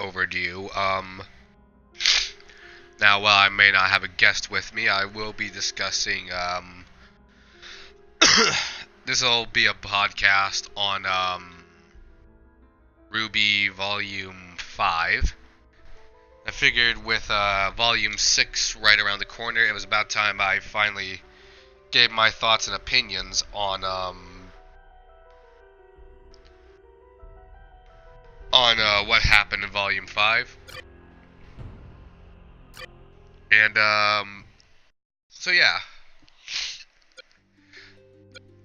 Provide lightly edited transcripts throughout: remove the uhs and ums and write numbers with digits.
overdue. Now, while I may not have a guest with me, I will be discussing, this will be a podcast on, RWBY Volume 5. I figured with, Volume 6 right around the corner, it was about time I finally gave my thoughts and opinions on what happened in Volume 5. And, so yeah.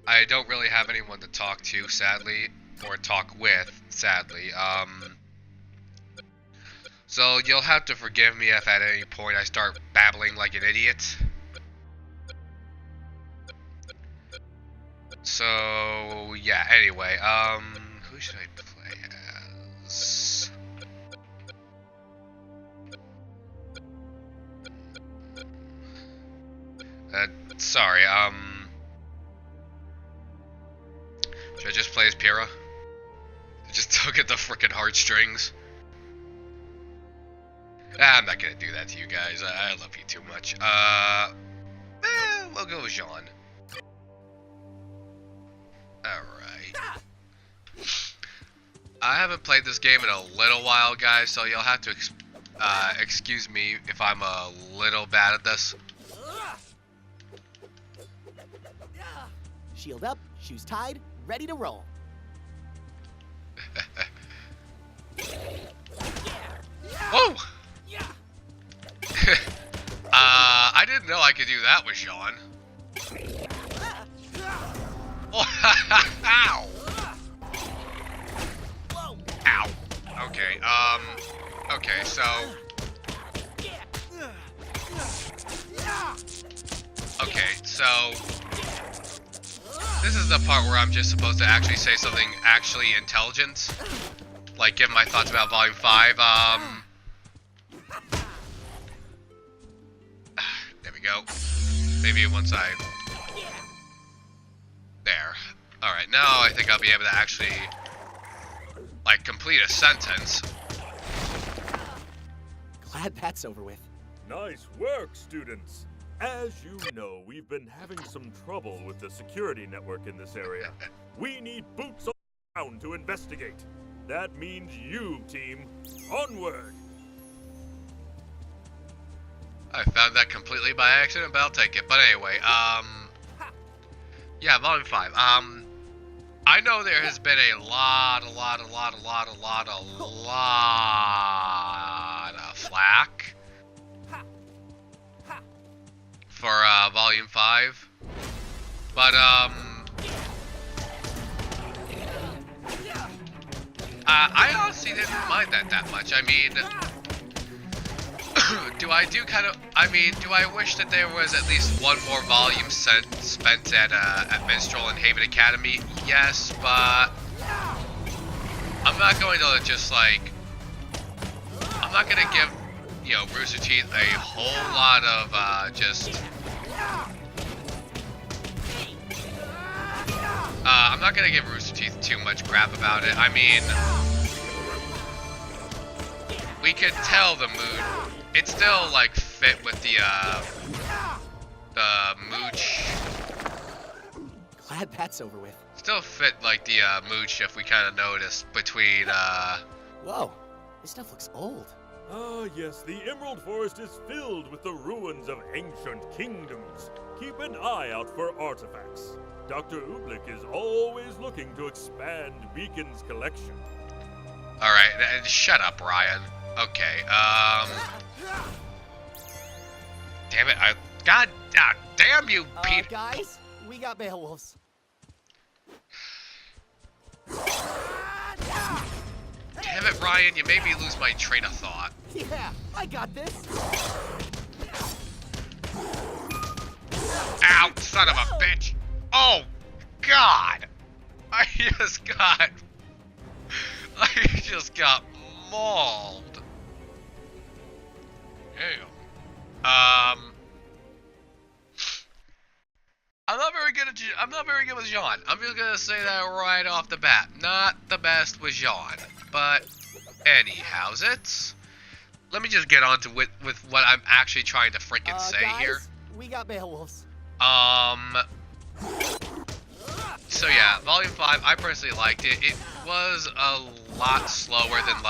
I don't really have anyone to talk to, sadly, or talk with, sadly. So you'll have to forgive me if at any point I start babbling like an idiot. So, yeah, anyway, who should I play as? Sorry, should I just play as Pyrrha? Just tug at the frickin' heartstrings? I'm not gonna do that to you guys, I love you too much. We'll go with Jean. Alright. I haven't played this game in a little while, guys, so you'll have to excuse me if I'm a little bad at this. Shield up, shoes tied, ready to roll. Whoa! I didn't know I could do that with Sean. Oh, ow! Ow. Okay, okay, so... Okay, so... This is the part where I'm just supposed to actually say something actually intelligent. Like, give my thoughts about Volume 5, there we go. Maybe once I... There. Alright, now I think I'll be able to actually, like, complete a sentence. Glad that's over with. Nice work, students. As you know, we've been having some trouble with the security network in this area. We need boots on the ground to investigate. That means you, team. Onward! I found that completely by accident, but I'll take it. But anyway, yeah, Volume 5. I know there has been a lot of flack for, Volume 5. But, I honestly didn't mind that much. I mean, do I wish that there was at least one more volume spent at Minstrel and Haven Academy? Yes, but I'm not going to just, like, I'm not going to give, you know, Rooster Teeth a whole lot of, I'm not going to give Rooster Teeth too much crap about it. I mean, we could tell the mood. It still, like, fit with the mooch. Glad that's over with. Still fit, like, the, mood shift we kind of noticed between, Whoa, this stuff looks old. Ah, yes, the Emerald Forest is filled with the ruins of ancient kingdoms. Keep an eye out for artifacts. Dr. Ooblik is always looking to expand Beacon's collection. Alright, shut up, Ryan. Okay, damn it, God damn you, Pete! Guys, we got Beowulfs. Damn it, Ryan, you made me lose my train of thought. Yeah, I got this. Ow, son of a bitch! Oh, God! I just got mauled. Damn. I'm not very good with Jean. I'm just gonna say that right off the bat. Not the best with Jean, but Anyhow's it. Let me just get on to with what I'm actually trying to freaking say guys, here. We got Beowulfs. So yeah, Volume 5, I personally liked it. It was a lot slower than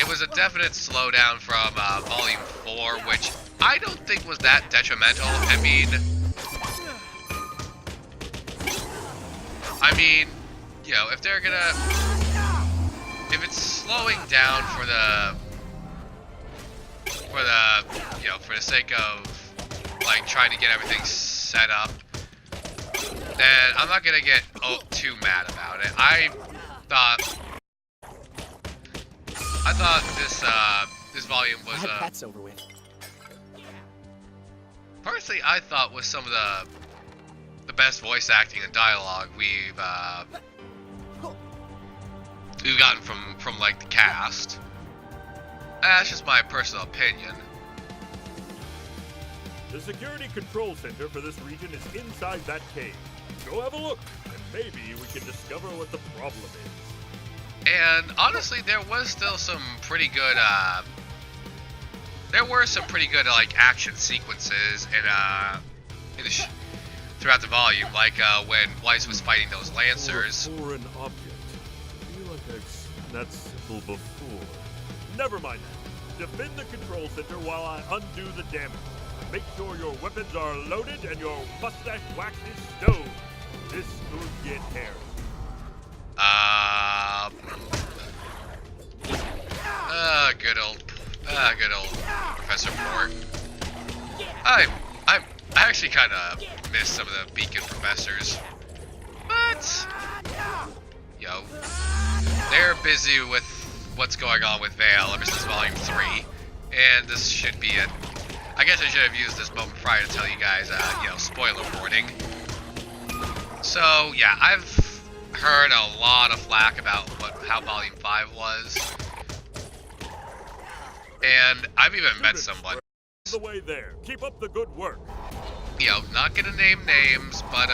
it was a definite slowdown from Volume 4, which I don't think was that detrimental. I mean, you know, if it's slowing down for the sake of like trying to get everything set up, then I'm not gonna get too mad about it. I thought this volume was That's over with. personally I thought was some of the best voice acting and dialogue we've gotten from like the cast. That's just my personal opinion. The security control center for this region is inside that cave. Go have a look, and maybe we can discover what the problem is. And honestly, there was still some pretty good like action sequences throughout the volume, like when Weiss was fighting those Lancers. For a foreign object. I feel like I've seen that symbol before. Never mind that. Defend the control center while I undo the damage. Make sure your weapons are loaded and your mustache wax is stowed. This could get hairy. Good old Professor Port. I actually kind of miss some of the Beacon professors, but yo, they're busy with what's going on with Vale ever since Volume 3, and this should be it. I guess I should have used this moment prior to tell you guys, spoiler warning. So yeah, I've heard a lot of flack about how Volume 5 was, and I've even met someone. The way there. Keep up the good work. Not gonna name names, but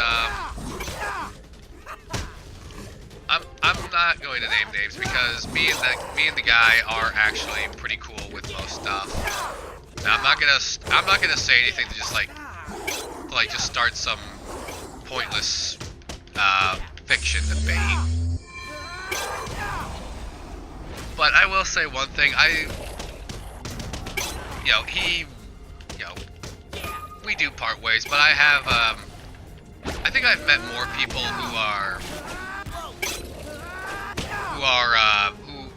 I'm not going to name names because me and the guy are actually pretty cool with most stuff. Now, I'm not gonna say anything to just just start some pointless fiction debate. But I will say one thing. We do part ways, but I think I've met more people who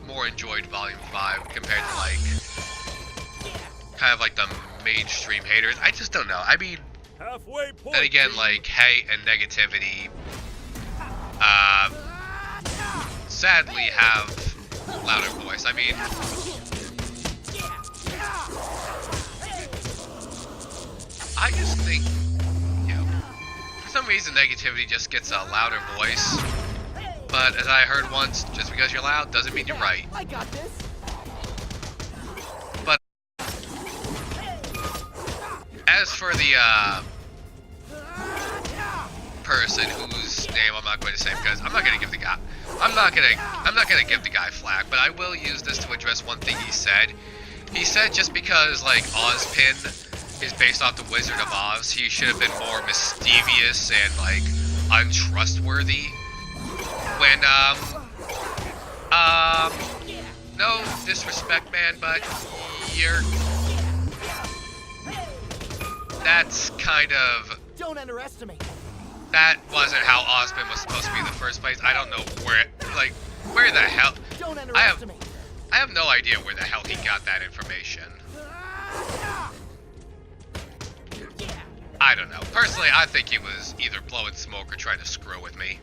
more enjoyed Volume 5 compared to kind of like the mainstream haters. I just don't know. I mean, halfway point. then again, like hate and negativity, sadly have louder voice. I mean, I just think, for some reason negativity just gets a louder voice. But as I heard once, just because you're loud doesn't mean you're right. I got this. But as for the person whose name I'm not going to say because I'm not going to give the guy flack, but I will use this to address one thing he said. He said just because like Ozpin is based off the Wizard of Oz, he should have been more mischievous and like untrustworthy. When no disrespect, man, but that's kind of, Don't underestimate. that wasn't how Ozpin was supposed to be in the first place. I don't know where the hell, Don't underestimate. I have no idea where the hell he got that information. I don't know. Personally, I think he was either blowing smoke or trying to screw with me.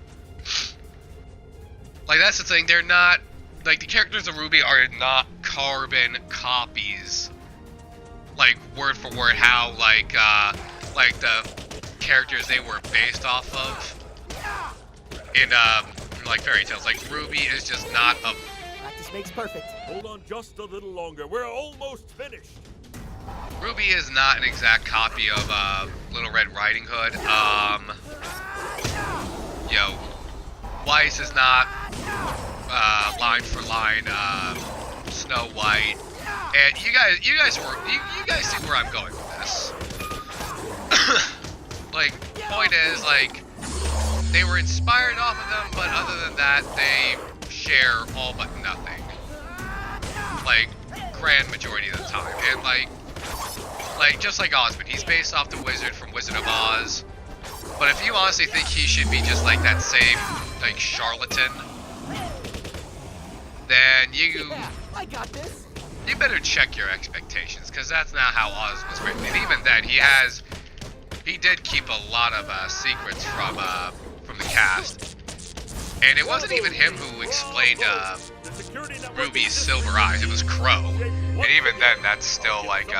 Like, that's the thing, they're not, like, the characters of RWBY are not carbon copies, like, word for word, how, like the characters they were based off of in, like, fairy tales. Like, RWBY is just not a... Practice makes perfect. Hold on just a little longer. We're almost finished. RWBY is not an exact copy of Little Red Riding Hood. Weiss is not line for line Snow White. And you guys see where I'm going with this. Like, point is, like, they were inspired off of them, but other than that, they share all but nothing. Like, grand majority of the time. And like just like Osmond, he's based off the wizard from Wizard of Oz. But if you honestly think he should be just like that same, like, charlatan, then I got this. you better check your expectations, because that's not how Oz was written. And even then, he did keep a lot of secrets from the cast. And it wasn't even him who explained RWBY's silver eyes. It was Crow. And even then, that's still like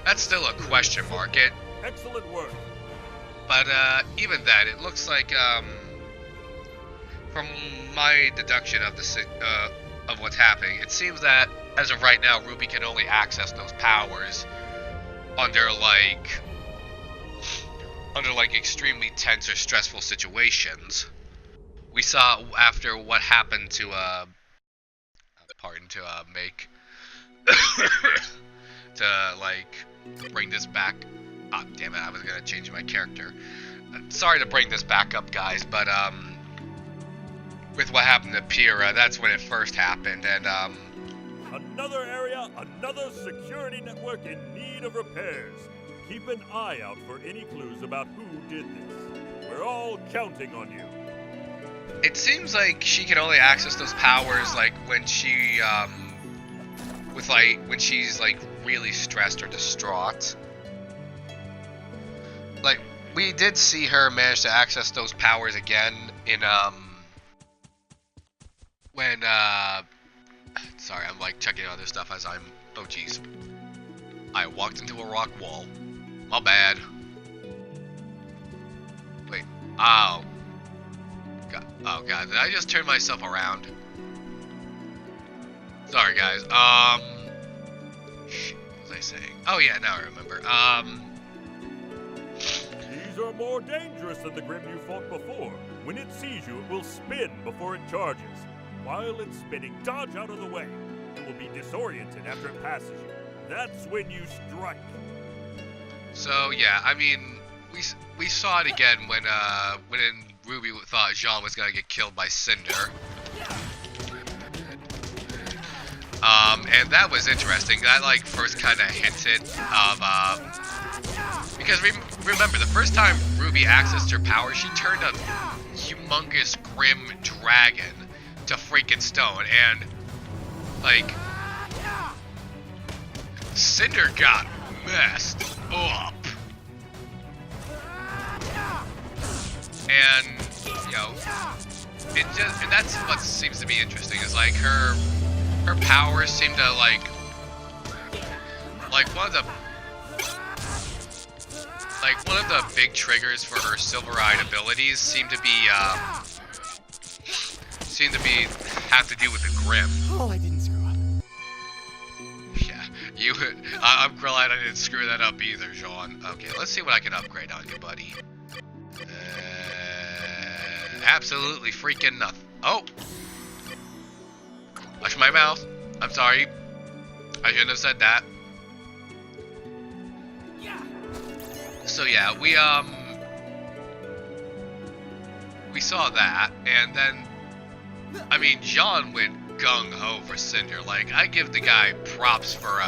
that's still a question mark. Excellent work. But even then, it looks like from my deduction of of what's happening, it seems that as of right now, RWBY can only access those powers under like extremely tense or stressful situations. We saw after what happened to make to like bring this back. Oh, damn it, I was gonna change my character. Sorry to bring this back up, guys, but with what happened to Pyrrha, that's when it first happened, and Another area, another security network in need of repairs. Keep an eye out for any clues about who did this. We're all counting on you. it seems like she can only access those powers like when she when she's like really stressed or distraught. Like, we did see her manage to access those powers again in when sorry, I'm like checking other stuff as I'm oh jeez. I walked into a rock wall. My bad. Wait. Oh. God. Oh god, did I just turn myself around? Sorry guys. What was I saying? Oh yeah, now I remember. These are more dangerous than the Grimm you fought before. When it sees you, it will spin before it charges. While it's spinning, dodge out of the way. It will be disoriented after it passes you. That's when you strike. So yeah, I mean, we saw it again when RWBY thought Jean was gonna get killed by Cinder. And that was interesting. That like first kind of hinted of because remember the first time RWBY accessed her power, she turned a humongous Grimm dragon to freaking stone, and like Cinder got messed up. And you know, and that's what seems to be interesting is like her powers seem to like one of the big triggers for her silver-eyed abilities seem to have to do with the Grimm. Oh, I didn't screw up. Yeah, I'm glad I didn't screw that up either, Jean. Okay, let's see what I can upgrade on you, buddy. Absolutely freaking nothing. Oh! Watch my mouth. I'm sorry. I shouldn't have said that. So yeah, we saw that, and then, I mean, Jean went gung-ho for Cinder. Like, I give the guy props for,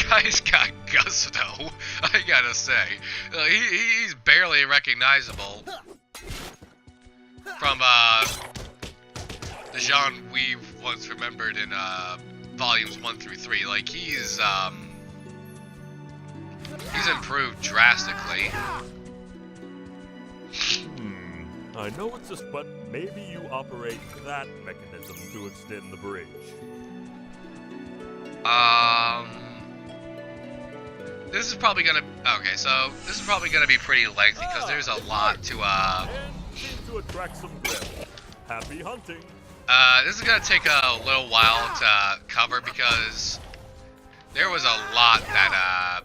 guy's got gusto, I gotta say. He's barely recognizable from, the Jean we've once remembered in, volumes 1 through 3. Like, he's improved drastically. I know it's just, but maybe you operate that mechanism to extend the bridge. This is probably gonna... Okay, so this is probably gonna be pretty lengthy because there's a lot to, And seem to attract some Grimm. Happy hunting. This is gonna take a little while to cover because there was a lot that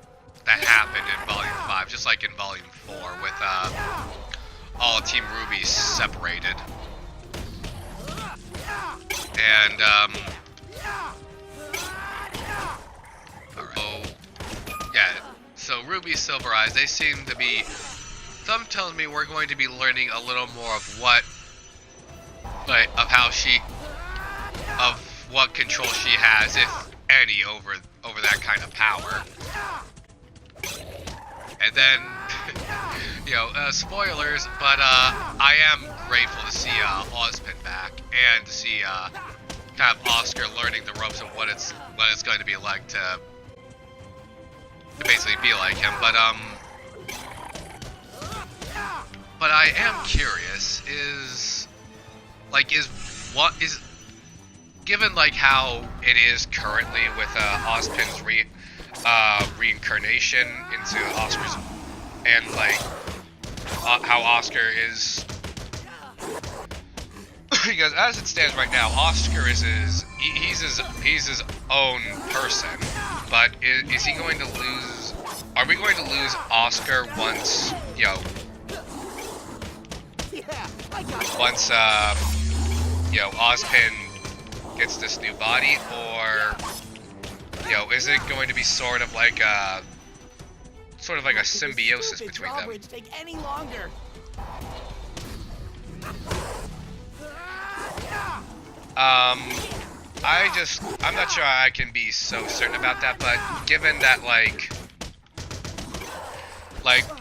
happened in Volume 5, just like in Volume 4, with all Team RWBY separated. And alright. Yeah. So RWBY Silver Eyes, they seem to be. Some tells me we're going to be learning a little more of what control she has, if any, over that kind of power. And then, spoilers, but I am grateful to see Ozpin back and to see kind of Oscar learning the ropes of what it's going to be like to basically be like him. But I am curious, given like how it is currently with Ozpin's reincarnation into Oscar's, and like how Oscar is, because as it stands right now, Oscar is he's his own person. But is he going to lose? Are we going to lose Oscar once Ozpin gets this new body, or is it going to be sort of like a symbiosis between them? Take any longer. I'm not sure I can be so certain about that, but given that like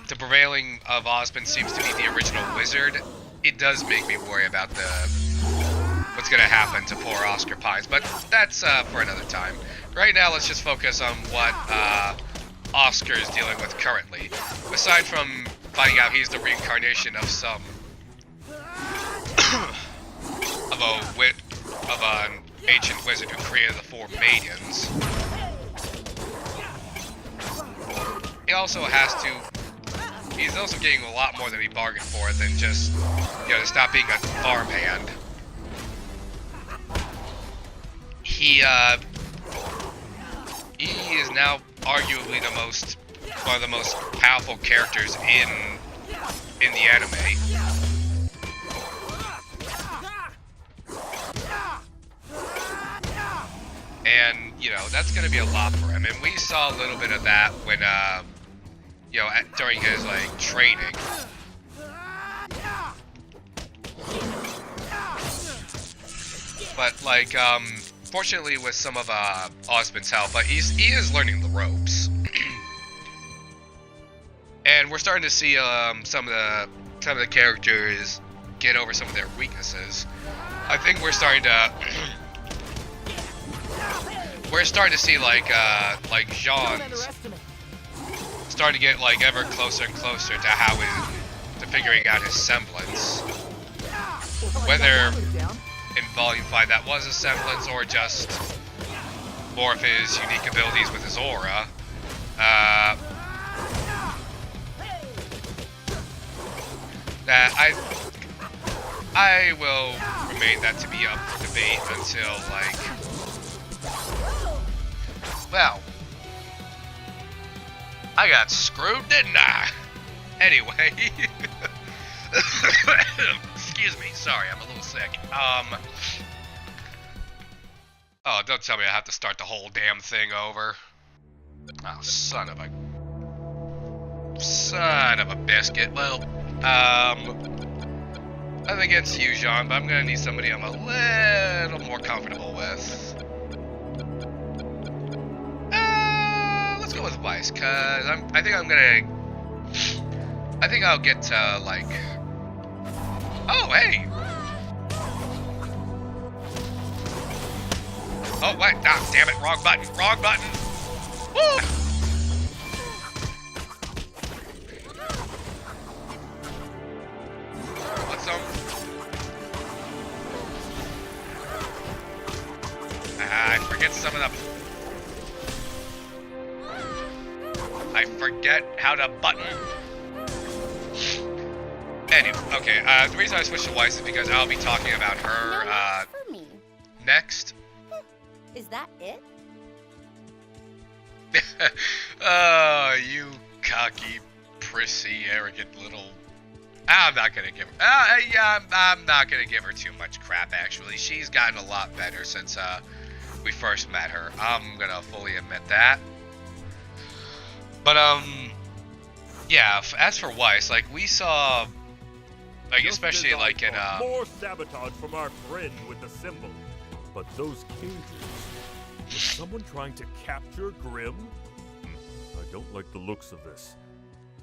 the prevailing of Ozpin seems to be the original wizard, it does make me worry about what's gonna happen to poor Oscar Pines, but that's for another time. Right now, let's just focus on what Oscar is dealing with currently. Aside from finding out he's the reincarnation of of an ancient wizard who created the four maidens, he's also getting a lot more than he bargained for than just to stop being a farmhand. He is now arguably one of the most powerful characters in the anime. And that's gonna be a lot for him. And we saw a little bit of that when during his like training. But like fortunately with some of Ozpin's help, but he is learning the ropes. And we're starting to see some of the characters get over some of their weaknesses. I think we're starting to see like Jean's starting to get like ever closer and closer to to figuring out his semblance. Whether in Volume 5 that was a semblance or just more of his unique abilities with his aura. I will remain that to be up for debate until well, I got screwed, didn't I? Anyway, excuse me, sorry, I'm a little sick. Oh, don't tell me I have to start the whole damn thing over. Oh, son of a biscuit. Well, nothing against you, Jean, but I'm gonna need somebody I'm a little more comfortable with. Let's go with Weiss, cause I think I'll get to like. Oh, hey. Oh, wait, ah, damn it, wrong button, Woo! What's up? I forget some of the... I forget how to button. Anyway, okay, the reason I switched to Weiss is because I'll be talking about her, Next. Is that it? Oh, you cocky, prissy, arrogant little... I'm not gonna give her... yeah, I'm not gonna give her too much crap, actually. She's gotten a lot better since we first met her. I'm gonna fully admit that. But, yeah, as for Weiss, like, we saw... Like, Just especially, as I like, in, thought, more sabotage from our friend with the symbol. But those cages... Is someone trying to capture Grimm? I don't like the looks of this.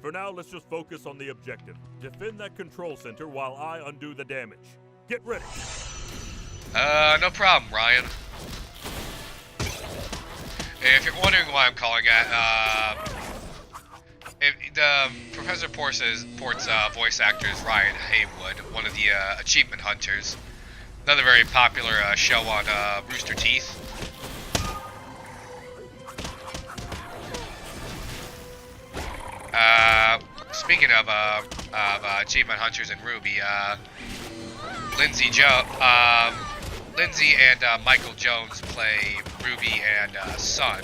For now, let's just focus on the objective. Defend that control center while I undo the damage. Get ready. No problem, Ryan. If you're wondering why I'm calling it, Professor Port's voice actor is Ryan Haywood, one of the achievement hunters. Another very popular show on Rooster Teeth. Speaking of achievement hunters in RWBY, Lindsay and Michael Jones play Ruby and Sun.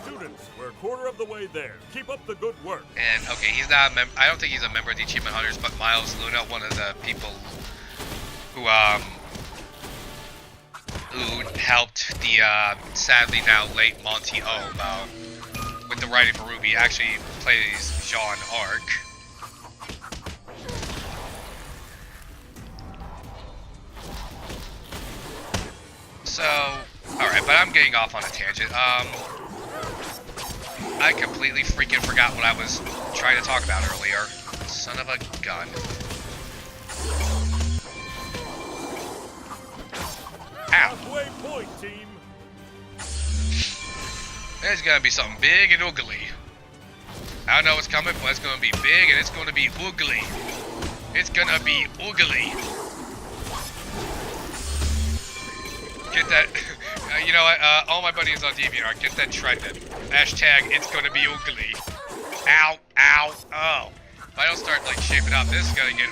Students, we're a quarter of the way there. Keep up the good work. And okay, he's not a I don't think he's a member of the achievement hunters, but Miles Luna, one of the people who helped the sadly now late Monty Ohm with the writing for RWBY, actually plays Jean Arc. So, alright, but I'm getting off on a tangent. I completely freaking forgot what I was trying to talk about earlier. Son of a gun. Ow. Halfway point, team. There's gonna be something big and ugly. I don't know what's coming, but it's gonna be big and it's gonna be ugly. It's gonna be ugly. Get that, you know what, all my buddies on DeviantArt, get that trending. Hashtag, it's gonna be ugly. Ow, ow, oh. If I don't start, like, shaping up, this is gonna get,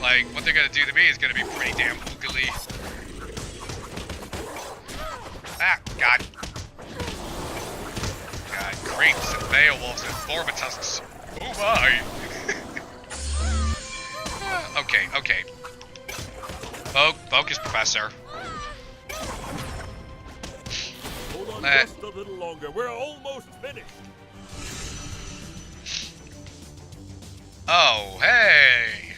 like, what they're gonna do to me is gonna be pretty damn ugly. Ah, God. God, creeps and Beowulfs and Thorbatusks. Oh my. Okay. Focus, Professor. Hold on just a little longer. We're almost finished. Oh, hey.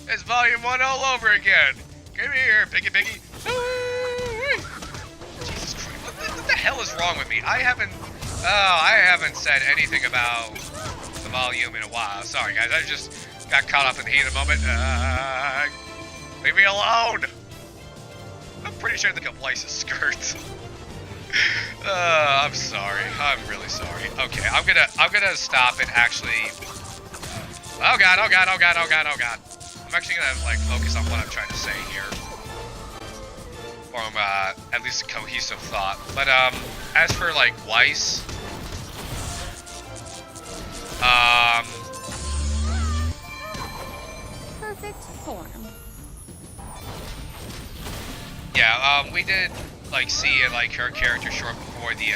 It's Volume 1 all over again. Come here, Piggy. Jesus Christ, what the hell is wrong with me? I haven't said anything about the volume in a while. Sorry, guys. I just got caught up in the heat of the moment. Leave me alone. I'm pretty sure the place is skirt. I'm sorry. I'm really sorry. Okay, I'm gonna stop and actually. Oh God. I'm actually gonna like focus on what I'm trying to say here. Form at least a cohesive thought. But as for like Weiss, Perfect form. yeah, we did like see it, like her character short before the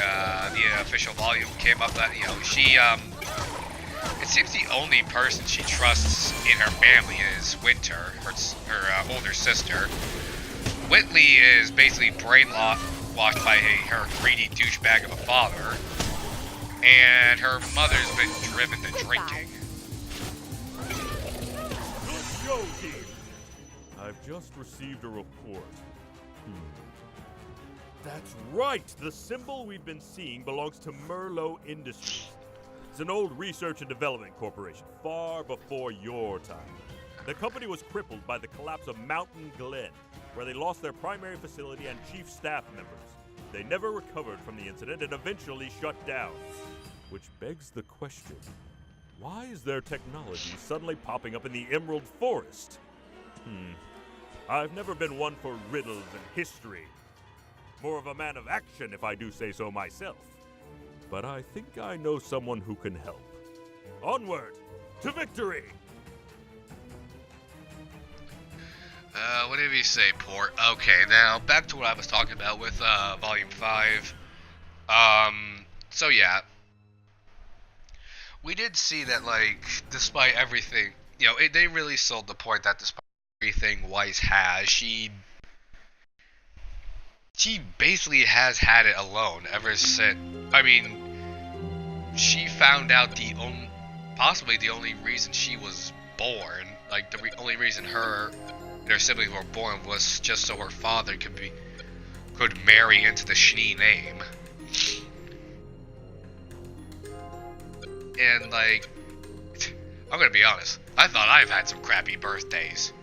official volume came up. That she it seems the only person she trusts in her family is Winter, her older sister. Whitley is basically brainwashed by her greedy douchebag of a father, and her mother's been driven to drinking. Good show, team. I've just received a report. That's right! The symbol we've been seeing belongs to Merlot Industries. It's an old research and development corporation, far before your time. The company was crippled by the collapse of Mountain Glen, where they lost their primary facility and chief staff members. They never recovered from the incident and eventually shut down. Which begs the question, why is their technology suddenly popping up in the Emerald Forest? I've never been one for riddles and history. More of a man of action, if I do say so myself. But I think I know someone who can help. Onward to victory! What did he say, Port? Okay, now back to what I was talking about with Volume 5. So yeah, we did see that, like, despite everything, you know, they really sold the point that despite everything Weiss has, she basically has had it alone ever since. I mean, she found out possibly the only reason she was born, like the only reason her and her siblings were born was just so her father could marry into the Schnee name. And like, I'm gonna be honest, I thought I've had some crappy birthdays.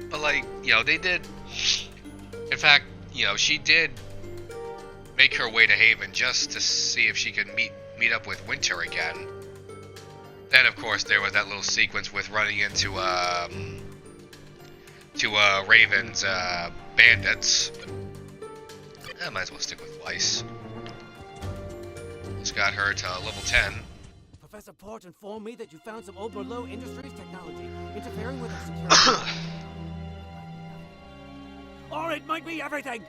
But like, you know, they did, in fact, you know, she did make her way to Haven just to see if she could meet up with Winter again. Then of course there was that little sequence with running into Raven's bandits. I might as well stick with Weiss. Just got her to level 10. Professor Port informed me that you found some old Merlot Industries technology interfering with our security. Or it might be everything!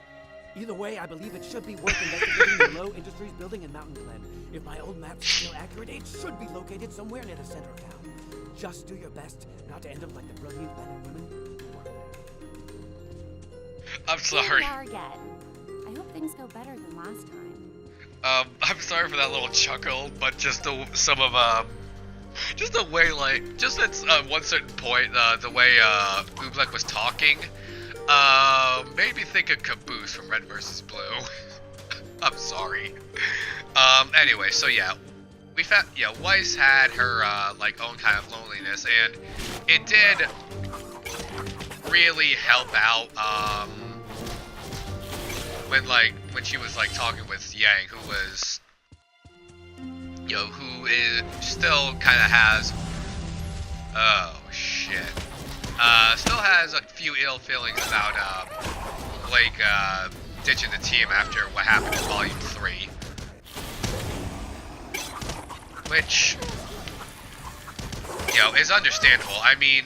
Either way, I believe it should be worth investigating the Merlot Industries building in Mountain Glen. If my old map's still accurate, it should be located somewhere near the center of town. Just do your best not to end up like the brilliant men and women. I'm sorry. Here we are again. I hope things go better than last time. I'm sorry for that little chuckle, but just just the way, like, just at one certain point, the way Oobleck was talking, made me think of Caboose from Red vs. Blue. I'm sorry. Anyway, so yeah, we found, yeah, Weiss had her, like, own kind of loneliness, and it did really help out, when she was, like, talking with Yang, who was, you know, who is still kind of has, oh, shit. Still has a few ill feelings about, Blake, ditching the team after what happened in Volume 3. Which, you know, is understandable. I mean,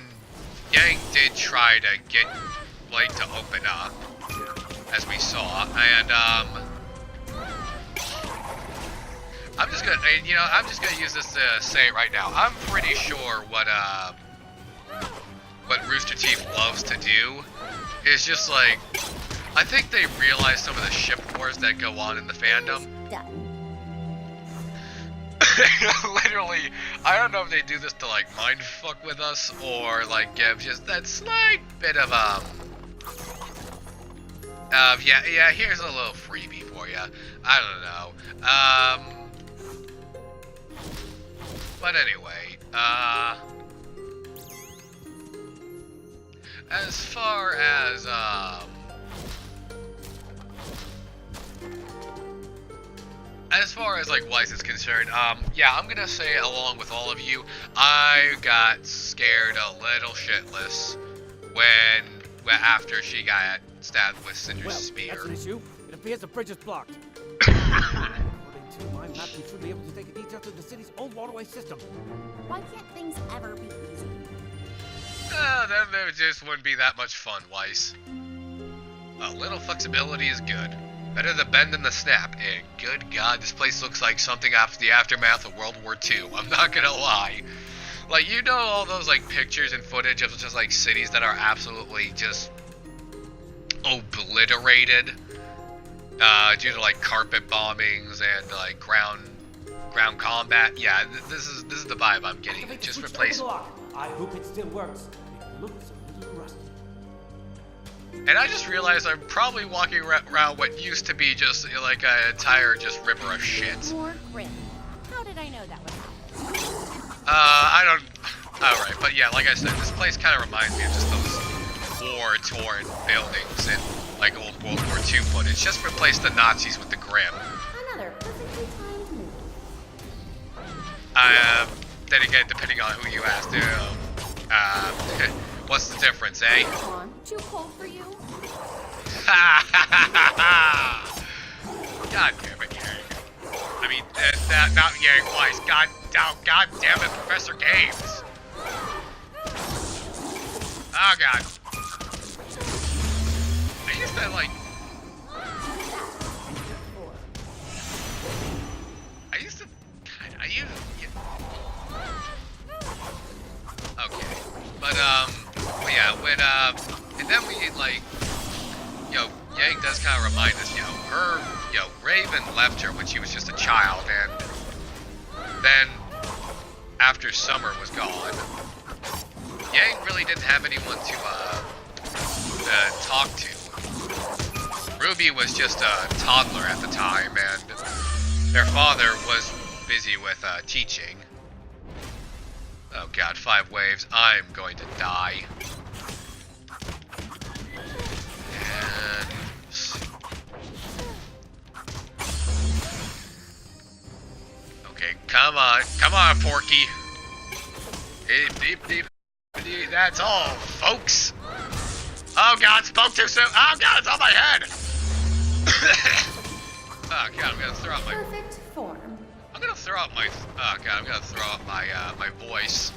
Yang did try to get Blake to open up, as we saw, and, I'm just gonna use this to say it right now. I'm pretty sure what Rooster Teeth loves to do is just, like, I think they realize some of the ship wars that go on in the fandom. Done. Literally, I don't know if they do this to, like, mind fuck with us, or, like, give just that slight bit of, yeah, here's a little freebie for you. I don't know. But anyway, as far as like Weiss is concerned, yeah, I'm gonna say along with all of you, I got scared a little shitless after she got stabbed with Cinder's spear. That's an issue. It appears the bridge is blocked. According to my map, you should be able to take a detour to the city's old waterway system. Why can't things ever be easy? Then there just wouldn't be that much fun, Weiss. A little flexibility is good. Better the bend than the snap, and good God, this place looks like something after the aftermath of World War II. I'm not gonna lie. Like, you know all those, like, pictures and footage of just, like, cities that are absolutely just obliterated due to, like, carpet bombings and, like, ground combat? Yeah, this is the vibe I'm getting. Just replace. I hope it still works. It looks a little rusty. And I just realized I'm probably walking around what used to be just, like, an entire just river of shit. More Grimm. How did I know that would happen? I don't... Alright, but yeah, like I said, this place kind of reminds me of just those war-torn buildings and, like, old World War II footage. Just replace the Nazis with the Grimm. Another perfectly timed move. Then again, depending on who you ask, what's the difference, eh? Come on, too cold for you? God damn it, Yang. I mean, not Yang Weiss. God damn it, Professor Games. Oh god. I used to like. Okay, but yeah, when and then we like, Yang does kind of remind us, Raven left her when she was just a child, and then after Summer was gone, Yang really didn't have anyone to talk to. Ruby was just a toddler at the time, and their father was busy with teaching. Oh god, 5 waves. I'm going to die. And... okay, come on, Porky. Deep. That's all, folks. Oh god, spoke too soon. Oh god, it's on my head. Oh god, I'm gonna throw out my... Perfect form. I'm gonna throw out my... oh god, I'm gonna throw out my, my voice.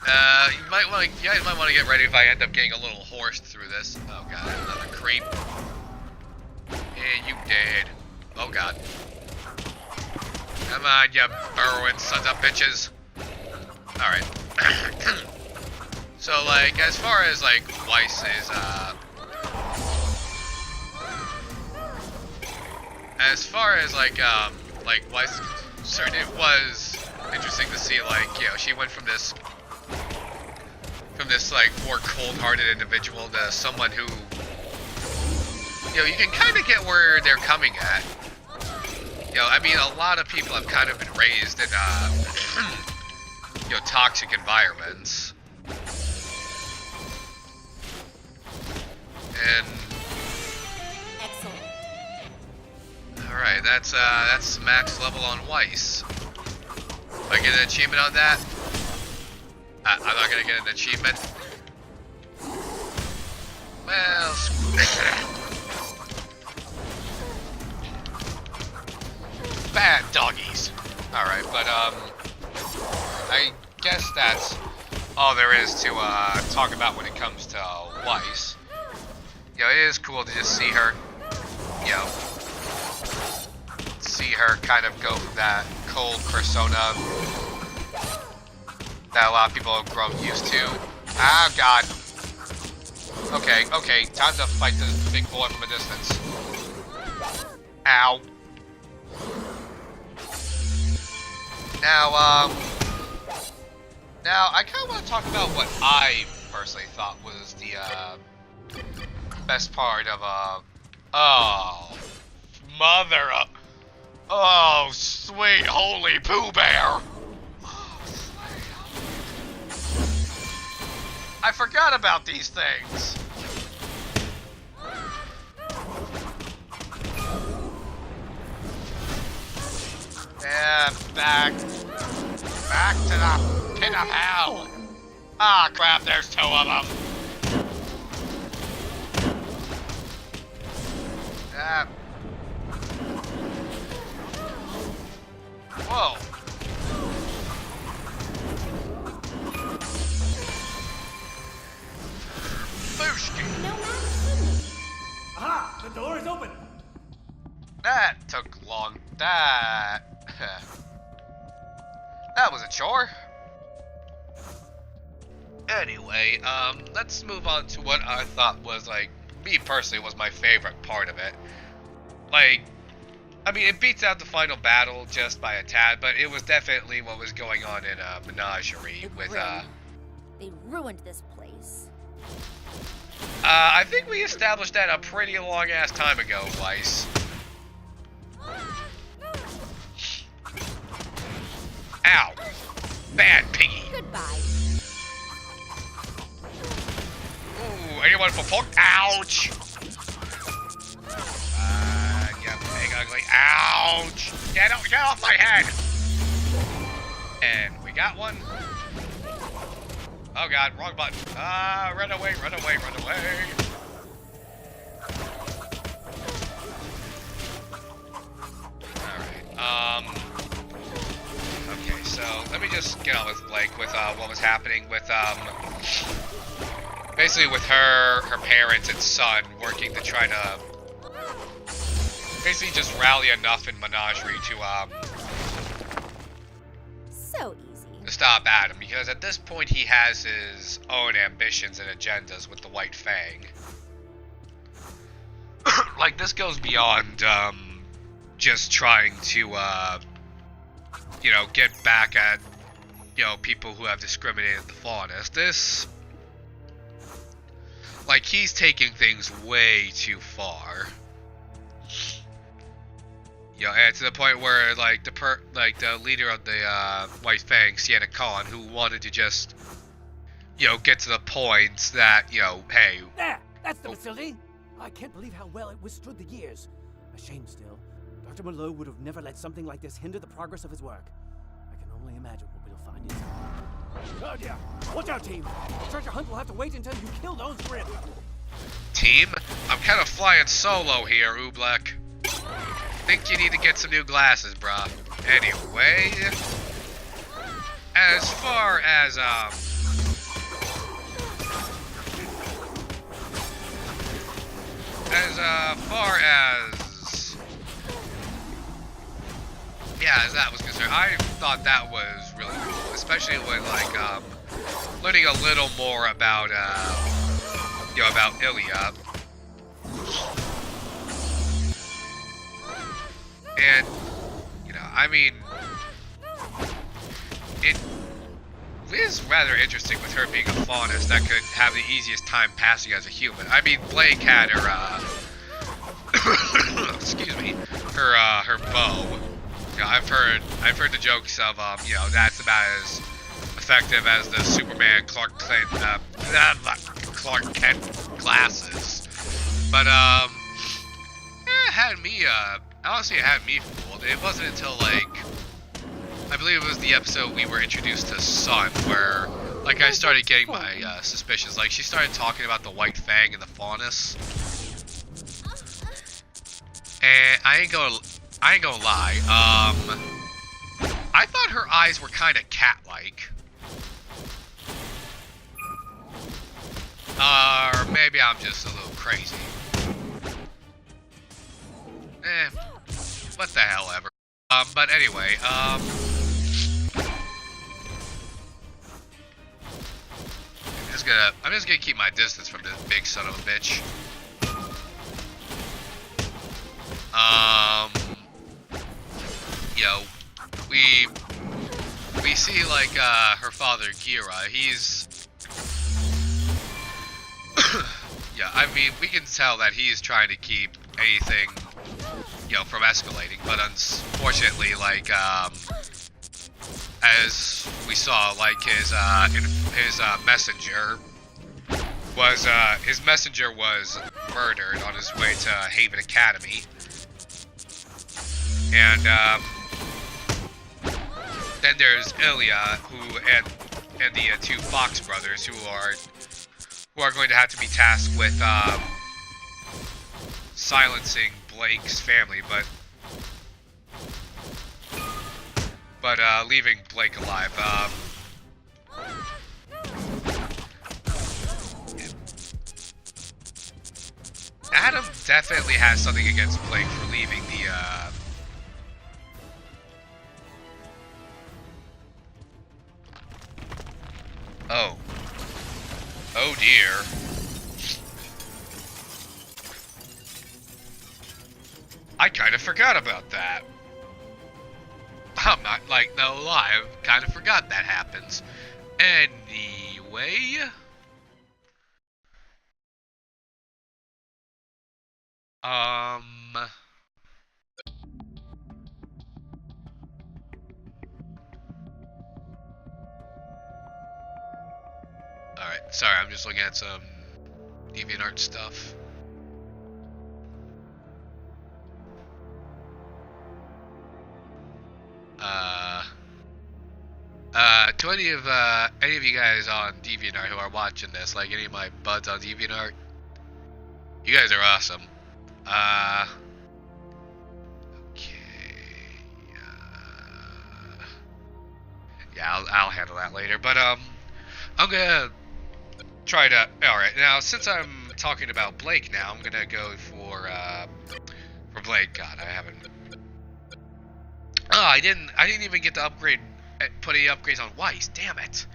You guys might want to get ready if I end up getting a little hoarse through this. Oh god, another creep. And you dead. Oh god. Come on, you burrowing sons of bitches. Alright. So, like, as far as, like, Weiss's, as far as, like Weiss is concerned, it was interesting to see, like, she went from this, like, more cold-hearted individual to someone who, you can kind of get where they're coming at. I mean, a lot of people have kind of been raised in, toxic environments. And... Excellent. alright, that's max level on Weiss. If I get an achievement on that, I'm not gonna get an achievement. Well, bad doggies. Alright, but I guess that's all there is to talk about when it comes to Weiss. It is cool to just see her, see her kind of go from that cold persona that a lot of people have grown used to. Oh god. Okay, time to fight this big boy from a distance. Ow. Now I kind of want to talk about what I personally thought was the best part of oh, mother of, oh, sweet holy Pooh Bear. I forgot about these things. Yeah, back to the pit of hell. Ah, crap, there's 2 of them. Whoa. Booshki. Aha! The door is open! That took long. That was a chore. Anyway, let's move on to what I thought was, like, me personally was my favorite part of it. Like, I mean, it beats out the final battle just by a tad, but it was definitely what was going on in Menagerie with, They ruined this place. I think we established that a pretty long-ass time ago, Weiss. Ow! Bad piggy! Goodbye. Ooh, anyone for pork? Ouch! You big ugly. Ouch! Get off my head! And we got one. Oh god, wrong button. Run away. so let me just get on with Blake with what was happening with basically with her parents and son working to try to basically just rally enough in Menagerie So easy. to stop Adam, because at this point he has his own ambitions and agendas with the White Fang. Like, this goes beyond just trying to you know, get back at, you know, people who have discriminated the faunus. This, like, he's taking things way too far. You know, and to the point where, like, the leader of the White Fang, Sienna Khan, who wanted to just, you know, get to the point that, you know, hey. There! That's the facility! I can't believe how well it withstood the years. A shame still. Dr. Malone would have never let something like this hinder the progress of his work. I can only imagine what we'll find inside. Oh dear! Watch out, team! The treasure hunt will have to wait until you kill those Grimm. Team, I'm kind of flying solo here, Oobleck. Think you need to get some new glasses, brah. Anyway, as far as as that was concerned, I thought that was really cool, especially when, like, learning a little more about, you know, about Ilya. And, you know, I mean, it is rather interesting with her being a faunus that could have the easiest time passing as a human. I mean, Blake had her, excuse me, her bow. You know, I've heard the jokes of, you know, that's about as effective as the Superman Clark Kent glasses. But, honestly, it had me fooled. It wasn't until, like, I believe it was the episode we were introduced to Sun, where, like, I started getting my suspicions. Like, she started talking about the White Fang and the faunus. And I ain't gonna lie, I thought her eyes were kind of cat-like. Or maybe I'm just a little crazy. What the hell ever. But anyway, I'm just gonna keep my distance from this big son of a bitch. You know, we see, like, her father, Gira, he's, yeah, I mean, we can tell that he's trying to keep anything, you know, from escalating, but unfortunately, like, as we saw, like, his messenger was murdered on his way to Haven Academy, and, then there's Ilya, and the two Fox brothers, who are going to have to be tasked with, silencing Blake's family, but leaving Blake alive. Adam definitely has something against Blake for leaving the, Oh dear. I kind of forgot about that. I'm not, like, no lie, I kind of forgot that happens. Anyway. Alright, sorry, I'm just looking at some DeviantArt stuff. To any of you guys on DeviantArt who are watching this, like any of my buds on DeviantArt, you guys are awesome. Okay. Yeah, I'll handle that later. But I'm gonna try to. All right, now since I'm talking about Blake now, I'm gonna go for Blake. God, I haven't. Oh, I didn't even get to upgrade. Put any upgrades on Weiss. Damn it.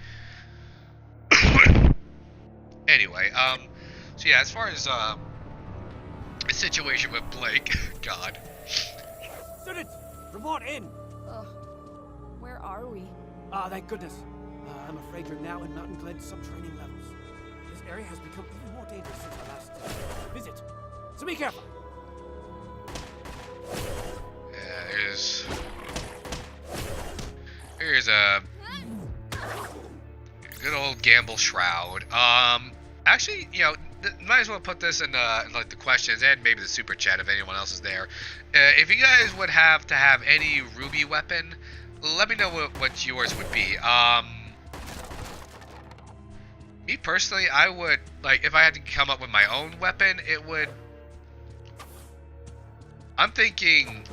Anyway, so yeah, as far as the situation with Blake, God. Students, report in. Ugh. Where are we? Ah, thank goodness. I'm afraid you're now in Mountain Glen subterranean levels. This area has become even more dangerous since our last visit. So be careful. Yeah, here's a good old gamble shroud. Actually, you know, might as well put this in like the questions and maybe the super chat if anyone else is there. If you guys would have to have any RWBY weapon, let me know what yours would be. Me personally, I would, like, if I had to come up with my own weapon, it would... I'm thinking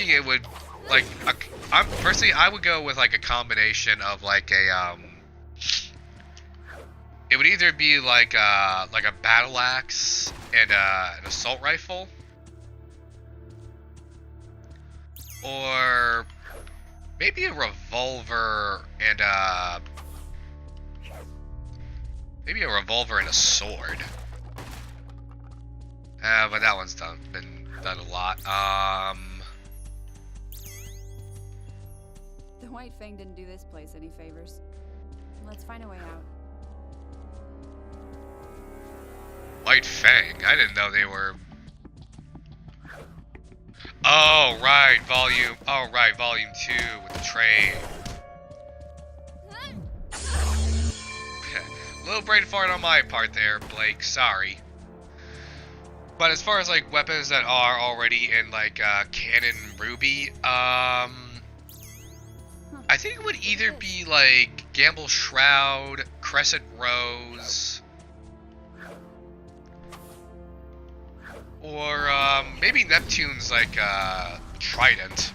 it would, like, personally, I would go with, like, a combination of, like, a, it would either be, like a battle axe and, an assault rifle, or maybe a revolver and a sword. But that one's been done a lot. The White Fang didn't do this place any favors. Let's find a way out. White Fang? I didn't know they were... Oh, right, volume 2 with the train. Little brain fart on my part there, Blake, sorry. But as far as, like, weapons that are already in, like, canon RWBY, I think it would either be, like, Gamble Shroud, Crescent Rose, or, maybe Neptune's, like, Trident,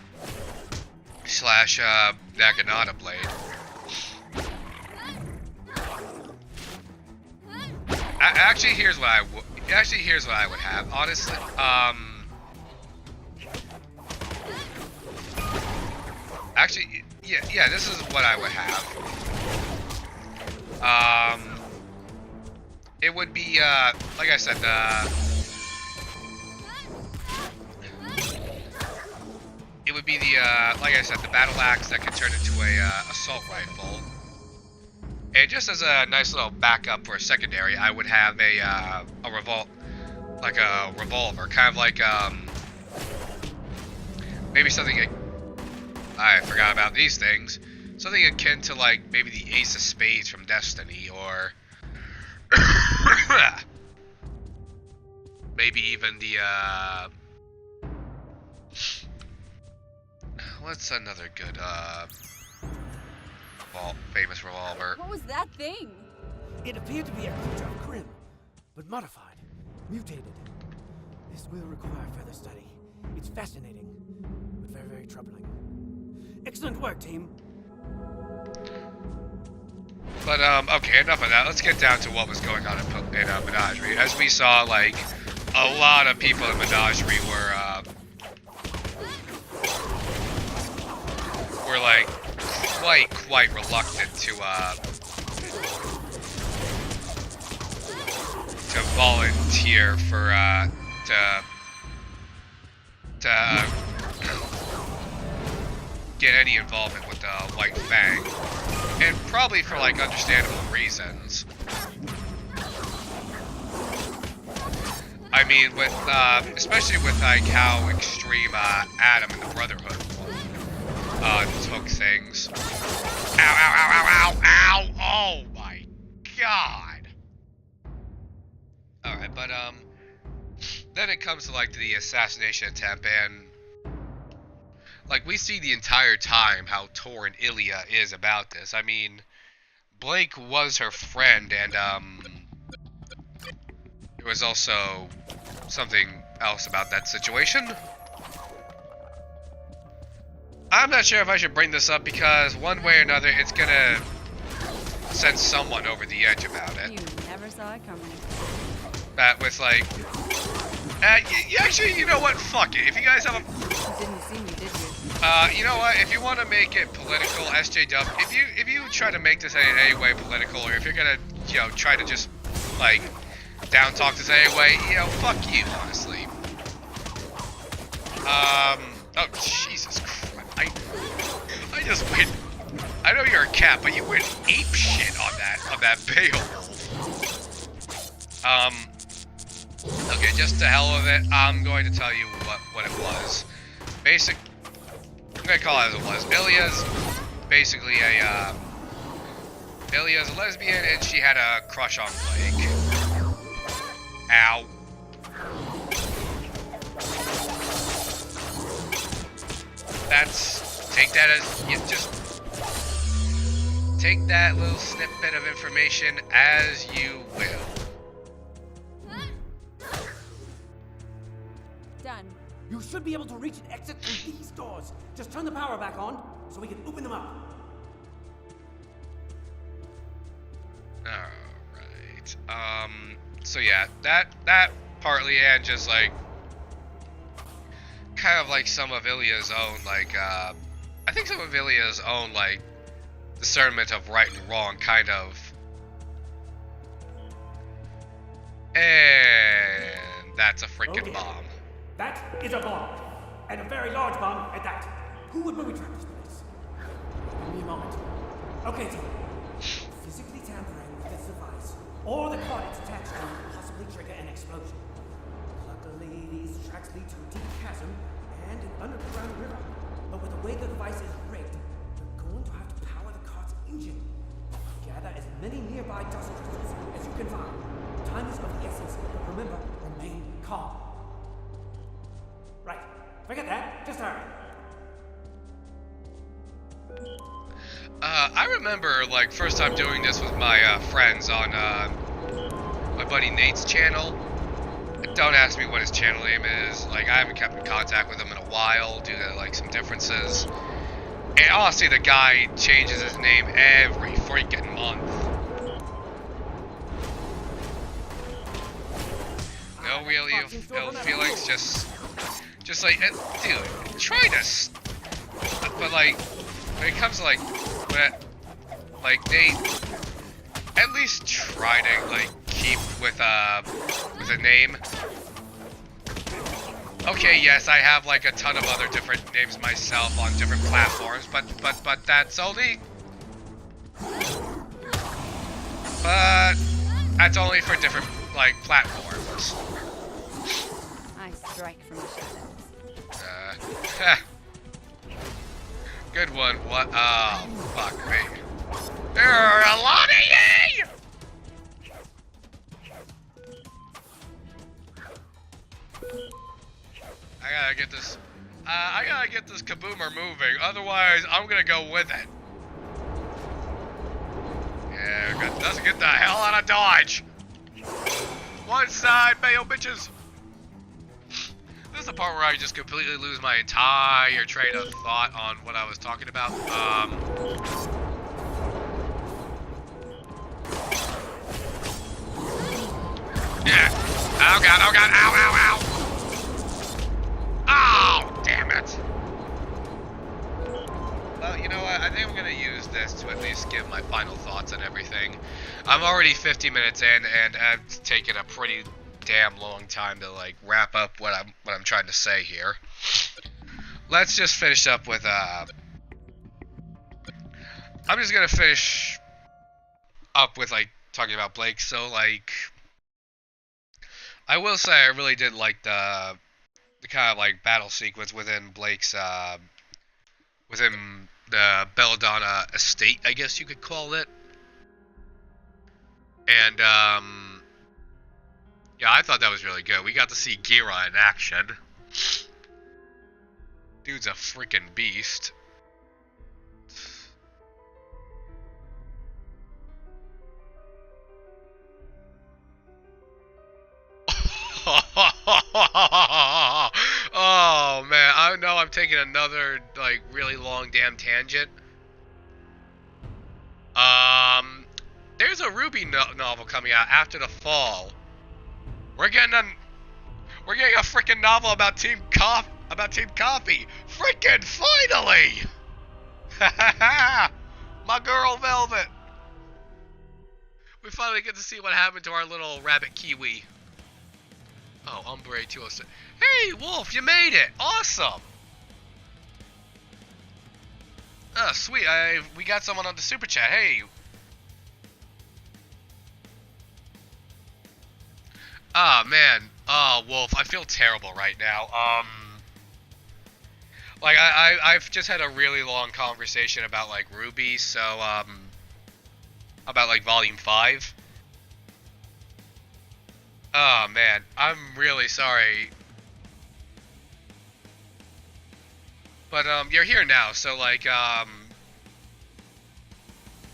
/ Naginata Blade. Actually, here's what I would have, honestly. Actually, yeah, this is what I would have. It would be, like I said, it would be the, like I said, the battle axe that can turn into a assault rifle. And just as a nice little backup for a secondary, I would have a revolver, kind of like, maybe something, I forgot about these things, something akin to, like, maybe the Ace of Spades from Destiny, or maybe even the, what's another good, famous revolver? What was that thing? It appeared to be a creature of Grimm, but modified, mutated. This will require further study. It's fascinating, but very, very troubling. Excellent work, team. But, okay, enough of that. Let's get down to what was going on in Menagerie. As we saw, like, a lot of people in Menagerie were like, quite reluctant to volunteer for, to get any involvement with the White Fang. And probably for, like, understandable reasons. I mean, with, especially with, like, how extreme, Adam and the Brotherhood took things. Ow, ow, ow, ow, ow, ow! Oh my god! Alright, but, then it comes to, like, the assassination attempt, and, like, we see the entire time how torn Ilya is about this. I mean, Blake was her friend, and, there was also something else about that situation. I'm not sure if I should bring this up because one way or another, it's gonna send someone over the edge about it. You never saw it coming. That with like, actually, you know what? Fuck it. If you guys have a, You didn't see me, did you? you know what? If you want to make it political, SJW, if you try to make this in any way political, or if you're gonna, you know, try to just like down talk this anyway, you know, fuck you, honestly. Oh Jesus Christ! I just went. I know you're a cat, but you went ape shit on that Beowulf. Okay, just to hell with it, I'm going to tell you what it was. I'm gonna call it as it was. Ilya's basically Ilya's a lesbian, and she had a crush on Blake. Ow. Take that as, you just take that little snippet of information as you will. Done. You should be able to reach an exit through these doors. Just turn the power back on so we can open them up. Alright. So yeah, that partly, and just like kind of like some of Ilya's own, like, I think some of Ilya's own, like, discernment of right and wrong, kind of. And that's a freaking bomb. That is a bomb. And a very large bomb at that. Who would booby trap this place? Give me a moment. Okay, Tom. Physically tampering with this device, or the card it's attached to, could possibly trigger an explosion. Luckily, these tracks lead to a deep chasm and an underground river. But with the way the device is rigged, you're going to have to power the car's engine. Gather as many nearby dust crystals as you can find. Time is of the essence, but remember, remain calm. Right. Forget that. Just hurry. I remember, like, first time doing this with my friends on my buddy Nate's channel. Don't ask me what his channel name is. Like, I haven't kept in contact with him in a while due to, like, some differences. And honestly, the guy changes his name every freaking month. No real ill feelings, just like, dude, try to, but like, when it comes to like, they at least try to, like, keep with a name. Okay, yes, I have, like, a ton of other different names myself on different platforms, but that's only, but that's only for different, like, platforms. I strike from the shadows. Good one. What? Oh, fuck me. There are a lot of ye! I gotta get this kaboomer moving, otherwise I'm gonna go with it. Yeah, let's get the hell out of Dodge! One side, bayo bitches! This is the part where I just completely lose my entire train of thought on what I was talking about. Yeah. Oh god, ow, ow, ow! Oh, damn it! Well, you know what, I think I'm gonna use this to at least give my final thoughts on everything. I'm already 50 minutes in, and I've taken a pretty damn long time to, like, wrap up what I'm trying to say here. Let's just finish up with I'm just gonna finish up with, like, talking about Blake. So, like, I will say I really did like the kind of, like, battle sequence within Blake's within the Belladonna estate, I guess you could call it. And yeah, I thought that was really good. We got to see Gira in action. Dude's a freaking beast. Oh man, I know I'm taking another another, like, really long damn tangent. There's a RWBY novel coming out after the fall. We're getting a freaking novel about Team Coffee. Freaking finally! My girl Velvet. We finally get to see what happened to our little rabbit Kiwi. Oh, Umbre 206. Hey, Wolf, you made it! Awesome! Oh, sweet. We got someone on the super chat. Hey. Ah, man. Oh, Wolf, I feel terrible right now. Like, I've just had a really long conversation about, like, RWBY, so, about, like, Volume 5. Oh, man. I'm really sorry. But, you're here now, so, like, yeah,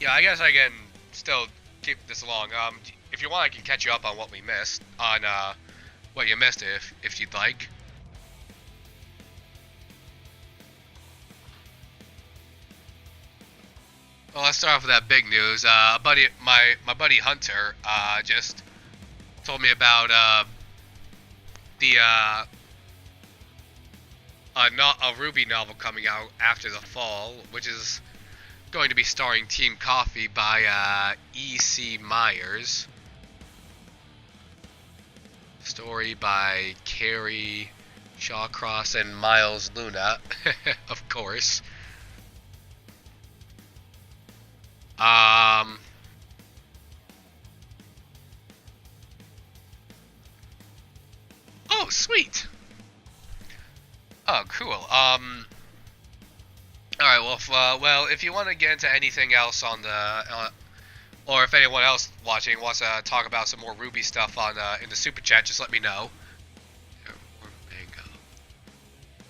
I guess I can still keep this along. If you want, I can catch you up on what we missed, on, what you missed, if you'd like. Well, let's start off with that big news. My buddy Hunter, just told me about, a RWBY novel coming out after the fall, which is going to be starring Team Coffee by, E.C. Myers. Story by Carrie Shawcross and Miles Luna, of course. Oh, sweet. Oh, cool. Alright, well, if you want to get into anything else on the, or if anyone else watching wants to talk about some more RWBY stuff on, in the super chat, just let me know. More mango.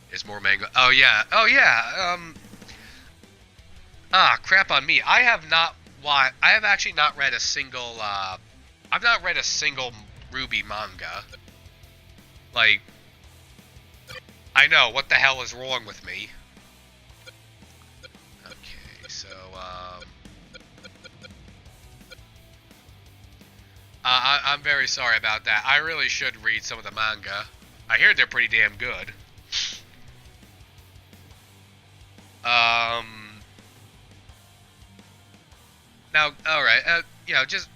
There's more mango. Oh, yeah. Crap on me. I have actually not read a single, I've not read a single RWBY manga. Like, I know, what the hell is wrong with me? Okay, so, I'm very sorry about that. I really should read some of the manga. I hear they're pretty damn good. Now, alright, just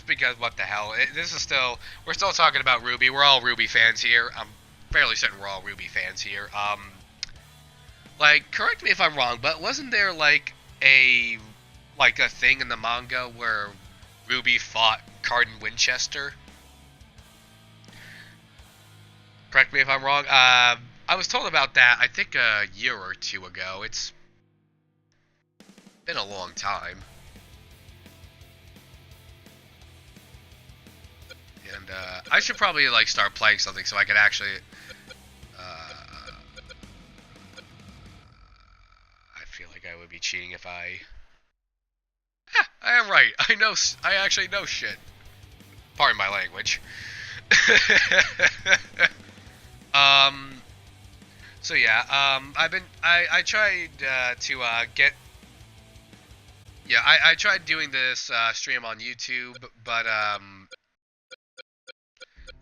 because, what the hell, we're still talking about RWBY, we're all RWBY fans here, I'm fairly certain we're all RWBY fans here, like, correct me if I'm wrong, but wasn't there, like, a thing in the manga where RWBY fought Cardin Winchester? Correct me if I'm wrong, I was told about that, I think a year or two ago, it's been a long time. And, I should probably, like, start playing something so I could actually, I feel like I would be cheating if I am right. I actually know shit. Pardon my language. So yeah, I tried, I tried doing this, stream on YouTube, but,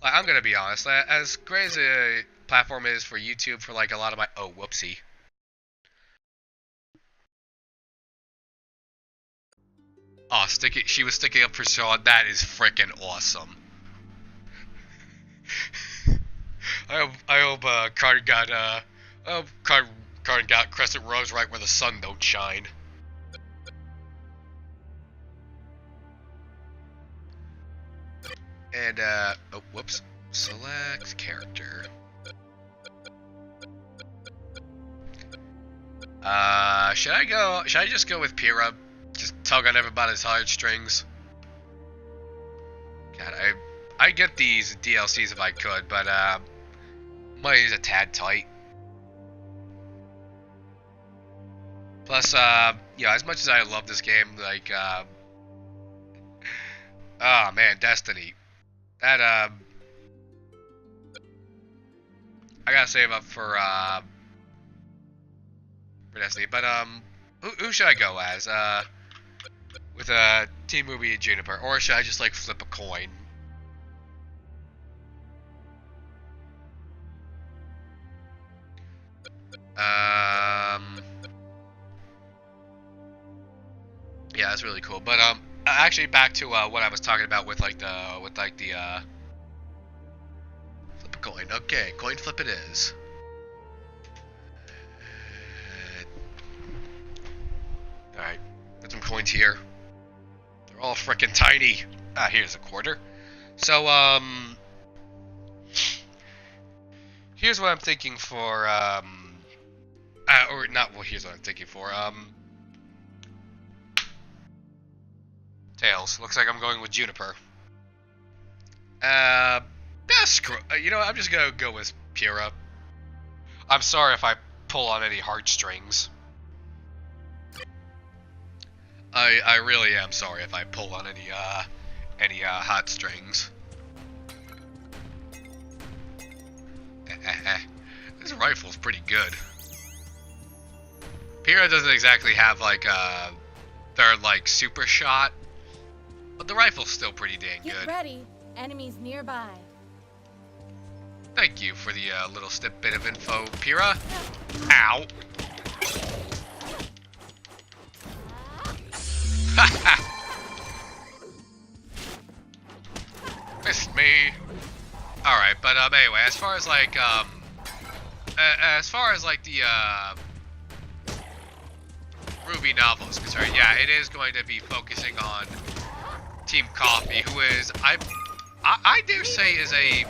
like, I'm gonna be honest, as great as a platform is for YouTube for, like, a lot of my, oh, whoopsie. Oh, she was sticking up for Sean, that is frickin' awesome. I hope, Cardin got Crescent Rose right where the sun don't shine. And, oh, whoops. Select character. Should I just go with Pyrrha? Just tug on everybody's heartstrings? God, I get these DLCs if I could, but, money's a tad tight. Plus, as much as I love this game, like, oh man, Destiny. That, I gotta save up for, for Destiny. But who should I go as? With Team Ruby and Juniper, or should I just like flip a coin? Yeah, that's really cool. But actually, back to what I was talking about with like the flip a coin. Okay, coin flip it is. All right, got some coins here. They're all freaking tiny. Ah, here's a quarter. So here's what I'm thinking for or not. Well, here's what I'm thinking for Tails. Looks like I'm going with Juniper. You know, I'm just gonna go with Pyrrha. I'm sorry if I pull on any heartstrings. I really am sorry if I pull on any hot strings. This rifle's pretty good. Pyrrha doesn't exactly have like their like super shot, but the rifle's still pretty dang Get good. ready. Enemies nearby. Thank you for the little bit of info, Pyrrha. Ow. Missed me. Alright, but anyway, as far as like the RWBY novel is concerned, yeah, it is going to be focusing on Team Coffee, who is I dare say is a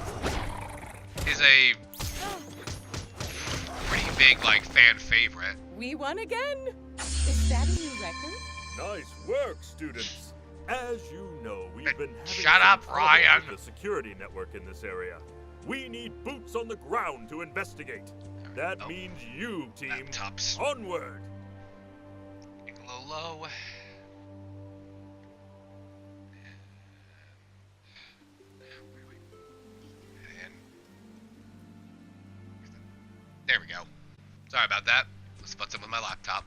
pretty big like fan favorite. We won again? Is that a new record? Nice work, students. As you know, we've been having Shut some up, trouble Ryan. with the security network in this area. We need boots on the ground to investigate. That means you, team. Laptops. Onward. Low. And there we go. Sorry about that. Let's put some with my laptop.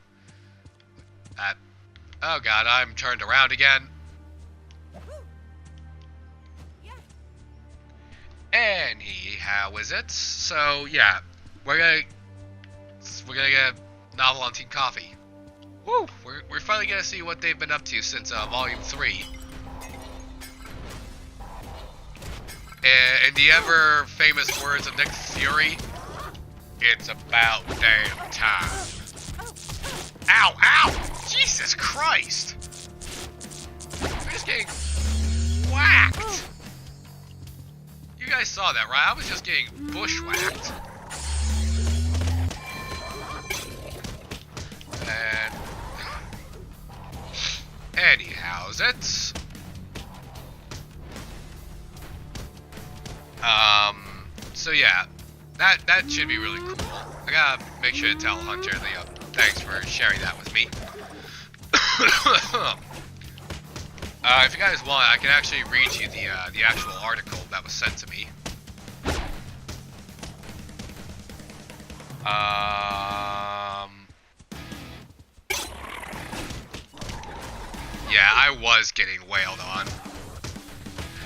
Oh god, I'm turned around again. Anyhow, is it? So yeah, we're gonna get a novel on Team Coffee. Woo! We're finally gonna see what they've been up to since Volume 3. In the ever famous words of Nick Fury, it's about damn time. Ow! Ow! Jesus Christ! We're just getting whacked. You guys saw that, right? I was just getting bushwhacked. And anyhow's it? So yeah, that should be really cool. I gotta make sure to tell Hunter thanks for sharing that with me. If you guys want, I can actually read you the actual article that was sent to me. Yeah, I was getting wailed on.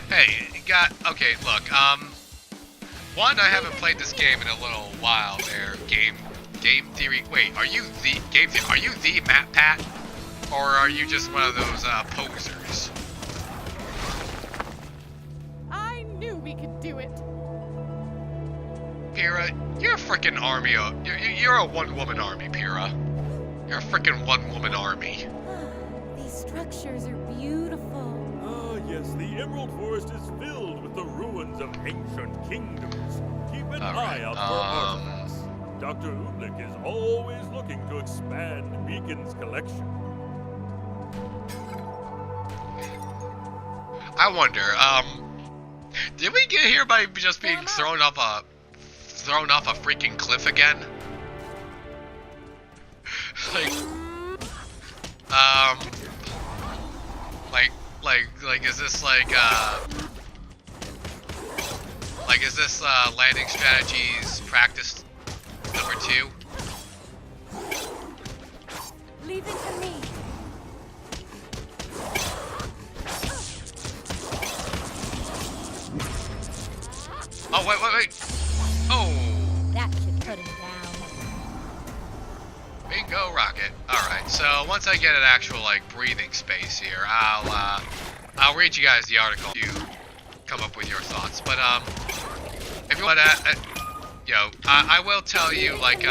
Hey, okay, look, one, I haven't played this game in a little while there, Game Theory, wait, are you the Matt Pat? Or are you just one of those, posers? I knew we could do it. Pyrrha, you're a frickin' army, you're a one-woman army, Pyrrha. You're a frickin' one-woman army. These structures are beautiful. Ah, yes, the Emerald Forest is filled with the ruins of ancient kingdoms. Keep an eye out for artifacts. Dr. Ooblik is always looking to expand Beacon's collection. I wonder, did we get here by just being thrown off a freaking cliff again? like, is this is this landing strategies practice number 2? Leave it to me. Oh, wait. Oh. That should put him down. Bingo rocket. Alright, so once I get an actual, like, breathing space here, I'll read you guys the article. You come up with your thoughts. But, if you want to, you know, I will tell you, like,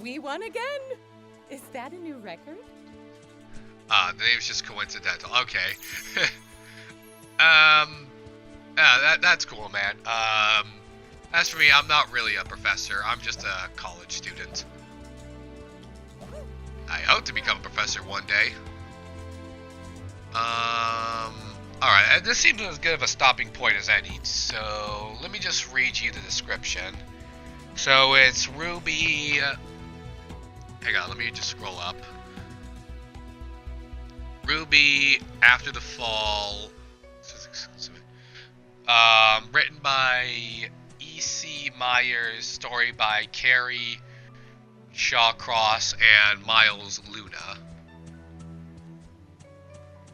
We won again. Is that a new record? the name's just coincidental. Okay. That's cool, man. As for me, I'm not really a professor. I'm just a college student. I hope to become a professor one day. Alright, this seems as good of a stopping point as any, so let me just read you the description. So it's RWBY... hang on, let me just scroll up. RWBY After the Fall... written by E.C. Myers, story by Carrie Shawcross and Miles Luna.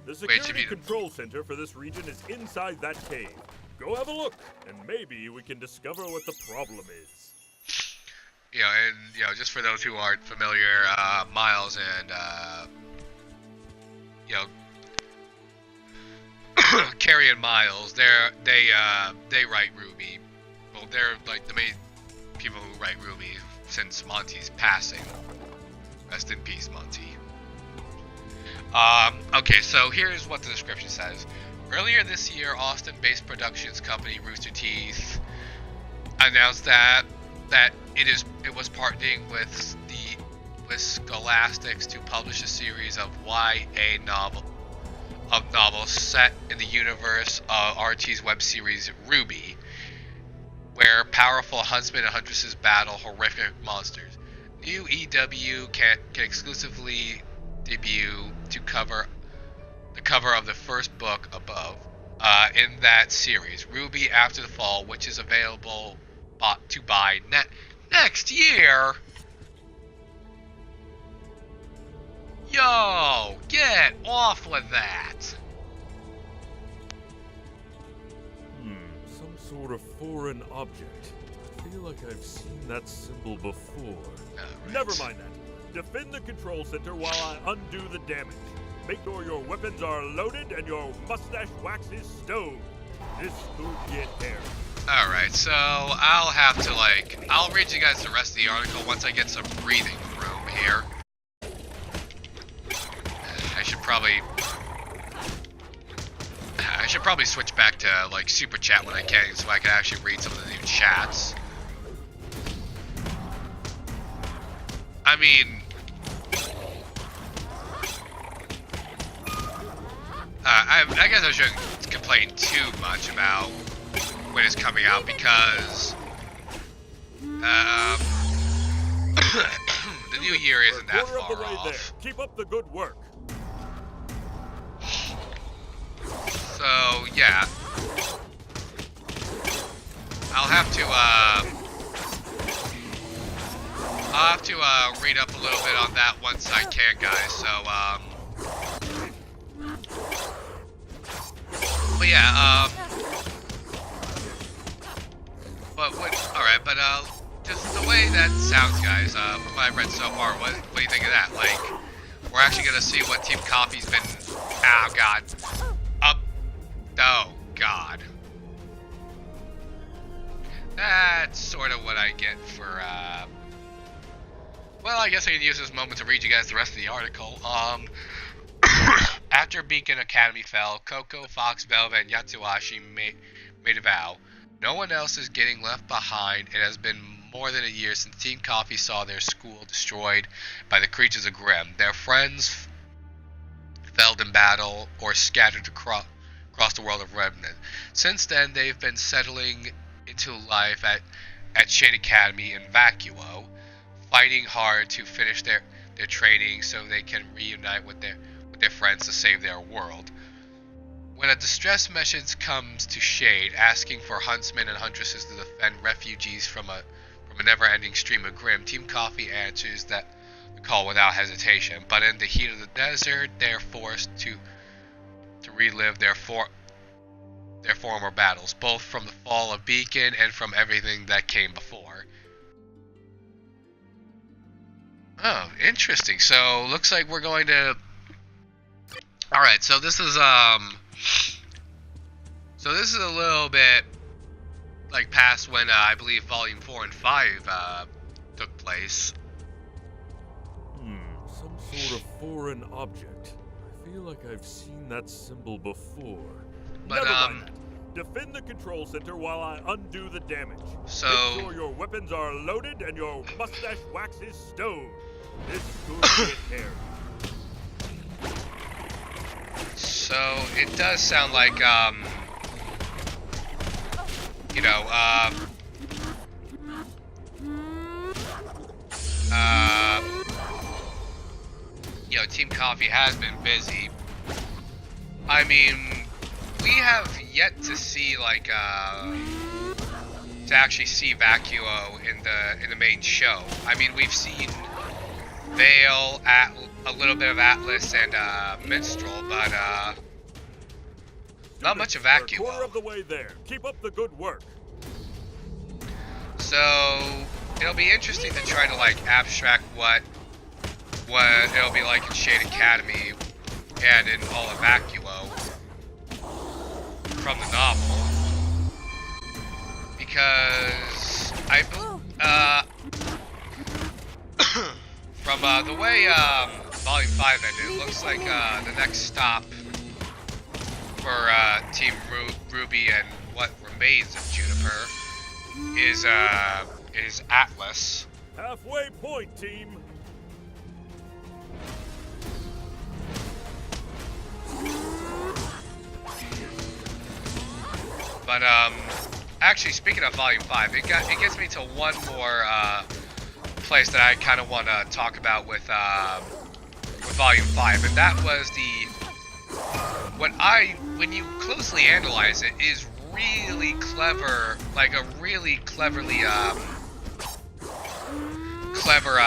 The security control center for this region is inside that cave. Go have a look, and maybe we can discover what the problem is. You know, and you know, just for those who aren't familiar, Miles and you know, Carrie and Miles, they write RWBY. Well, they're like the main people who write RWBY since Monty's passing. Rest in peace, Monty. Okay, so here's what the description says. Earlier this year, Austin-based productions company Rooster Teeth announced that it was partnering with Scholastics to publish a series of YA novels set in the universe of RT's web series RWBY, where powerful huntsmen and huntresses battle horrific monsters. New EW can exclusively debut to cover the cover of the first book above in that series, RWBY After the Fall, which is available to buy next year. Yo, get off with that. Some sort of foreign object. I feel like I've seen that symbol before. Right. Never mind that. Defend the control center while I undo the damage. Make sure your weapons are loaded and your mustache wax is stoned. This could get hairy. Alright, so I'll read you guys the rest of the article once I get some breathing room here. I should probably switch back to like super chat when I can, so I can actually read some of the new chats. I mean, I guess I shouldn't complain too much about when it's coming out because the new year isn't that Quarter of the far way off. there. Keep up the good work. So yeah, I'll have to read up a little bit on that once I can, guys. So but yeah, alright, but just the way that sounds, guys, from what I've read so far, what do you think of that? Like, we're actually gonna see what Team Coffee's been, oh god. That's sort of what I get for, well, I guess I can use this moment to read you guys the rest of the article. After Beacon Academy fell, Coco, Fox, Velvet, and Yatsuashi made a vow. No one else is getting left behind. It has been more than a year since Team Coffee saw their school destroyed by the creatures of Grimm. Their friends felled in battle or scattered across the world of Remnant. Since then, they've been settling into life at Shade Academy in Vacuo, fighting hard to finish their training so they can reunite with their friends to save their world. When a distress message comes to Shade asking for huntsmen and huntresses to defend refugees from from a never-ending stream of Grimm, Team Coffee answers the call without hesitation. But in the heat of the desert, they're forced to relive their former battles, both from the fall of Beacon and from everything that came before. Oh, interesting. So looks like we're going to. All right. So this is So this is a little bit like past when I believe Volume 4 and 5 took place. Some sort of foreign object. I feel like I've seen that symbol before. But Never mind. Defend the control center while I undo the damage. So make sure your weapons are loaded and your mustache wax is stoned. This could get hairy. So it does sound like Team Coffee has been busy. I mean, we have yet to see like to actually see Vacuo in the main show. I mean, we've seen Vale, a little bit of Atlas and Minstrel, but not much of Vacuo. Quarter of the way there. Keep up the good work. So it'll be interesting to try to like abstract what it'll be like in Shade Academy and in all of Vacuo from the novel, because from the way Volume 5 ended, it looks like the next stop for Team RWBY and what remains of Juniper is Atlas. Halfway point, team. But actually, speaking of Volume 5, it gets me to one more place that I kind of want to talk about with Volume 5, and that was when you closely analyze it, is really clever, like a really cleverly clever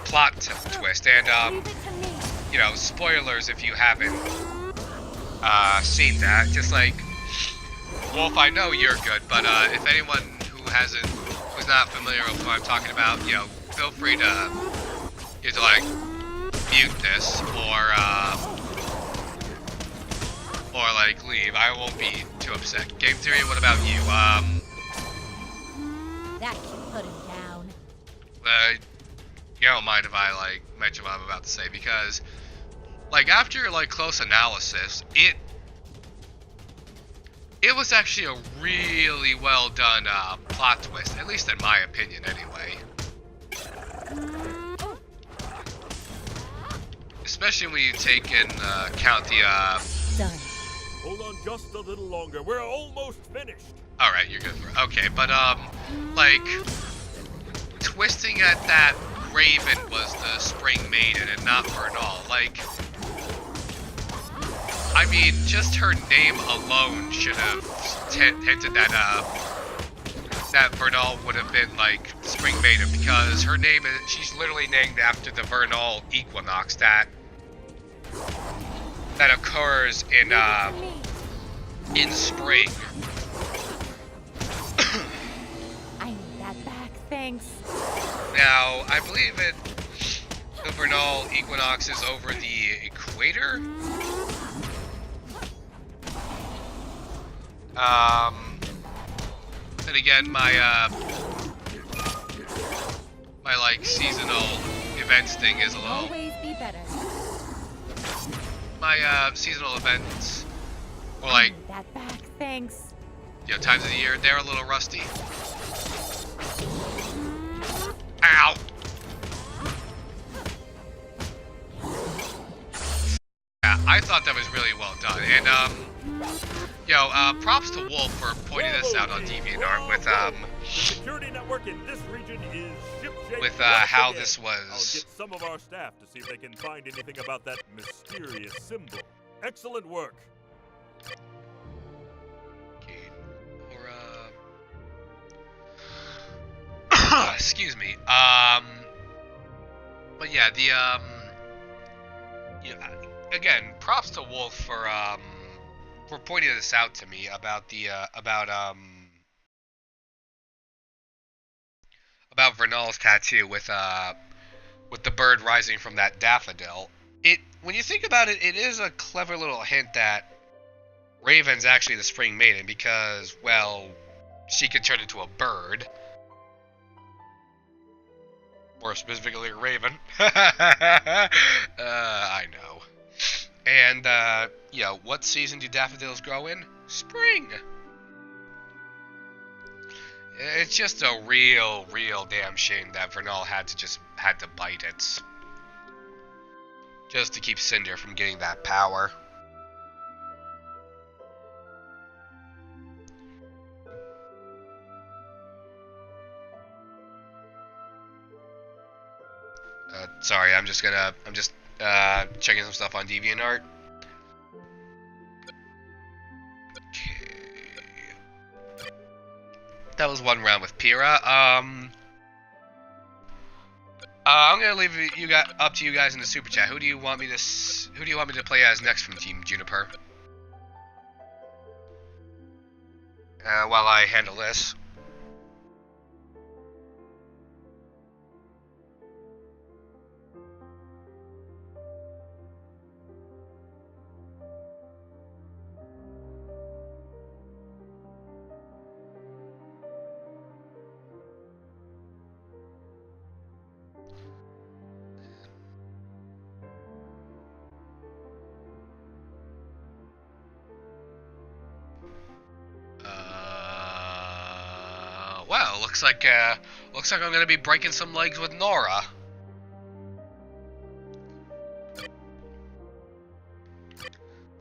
plot twist, and spoilers if you haven't seen that. Just like, Wolf, I know you're good, but if anyone who's not familiar with what I'm talking about, feel free to either like mute this or like leave. I won't be too upset. Game Theory, what about you? That should put him down. You don't mind if I like mention what I'm about to say, because like after like close analysis, it was actually a really well done plot twist, at least in my opinion anyway. Especially when you take in account the Done. Hold on just a little longer. We're almost finished. Alright, you're good for it. Okay, but like twisting at that Raven was the Spring Maiden and not Vernal. Like, I mean, just her name alone should have hinted that that Vernal would have been like Spring Maiden, because her name she's literally named after the vernal equinox that occurs in spring. I need that back, thanks. Now, I believe the vernal equinox is over the equator. And again, my like seasonal events thing is a little. Always be better. My seasonal events, or I like need that back, thanks. times of the year, they're a little rusty. Ow! Yeah, I thought that was really well done, and props to Wolf for pointing this out on DeviantArt with The security network in this region is shipshape with once how again. this I'll was. get some of our staff to see if they can find anything about that mysterious symbol. Excellent work. Okay, or excuse me. But yeah, yeah, again, props to Wolf for pointing this out to me about Vernal's tattoo with the bird rising from that daffodil. When you think about it, it is a clever little hint that Raven's actually the Spring Maiden because, well, she can turn into a bird. More specifically, a raven. I know. And, what season do daffodils grow in? Spring! It's just a real damn shame that Vernal had to bite it. Just to keep Cinder from getting that power. Sorry, I'm just checking some stuff on DeviantArt. Okay. That was one round with Pyrrha. I'm gonna leave up to you guys in the super chat. Who do you want me to play as next from Team Juniper? While I handle this. Well, looks like I'm gonna be breaking some legs with Nora.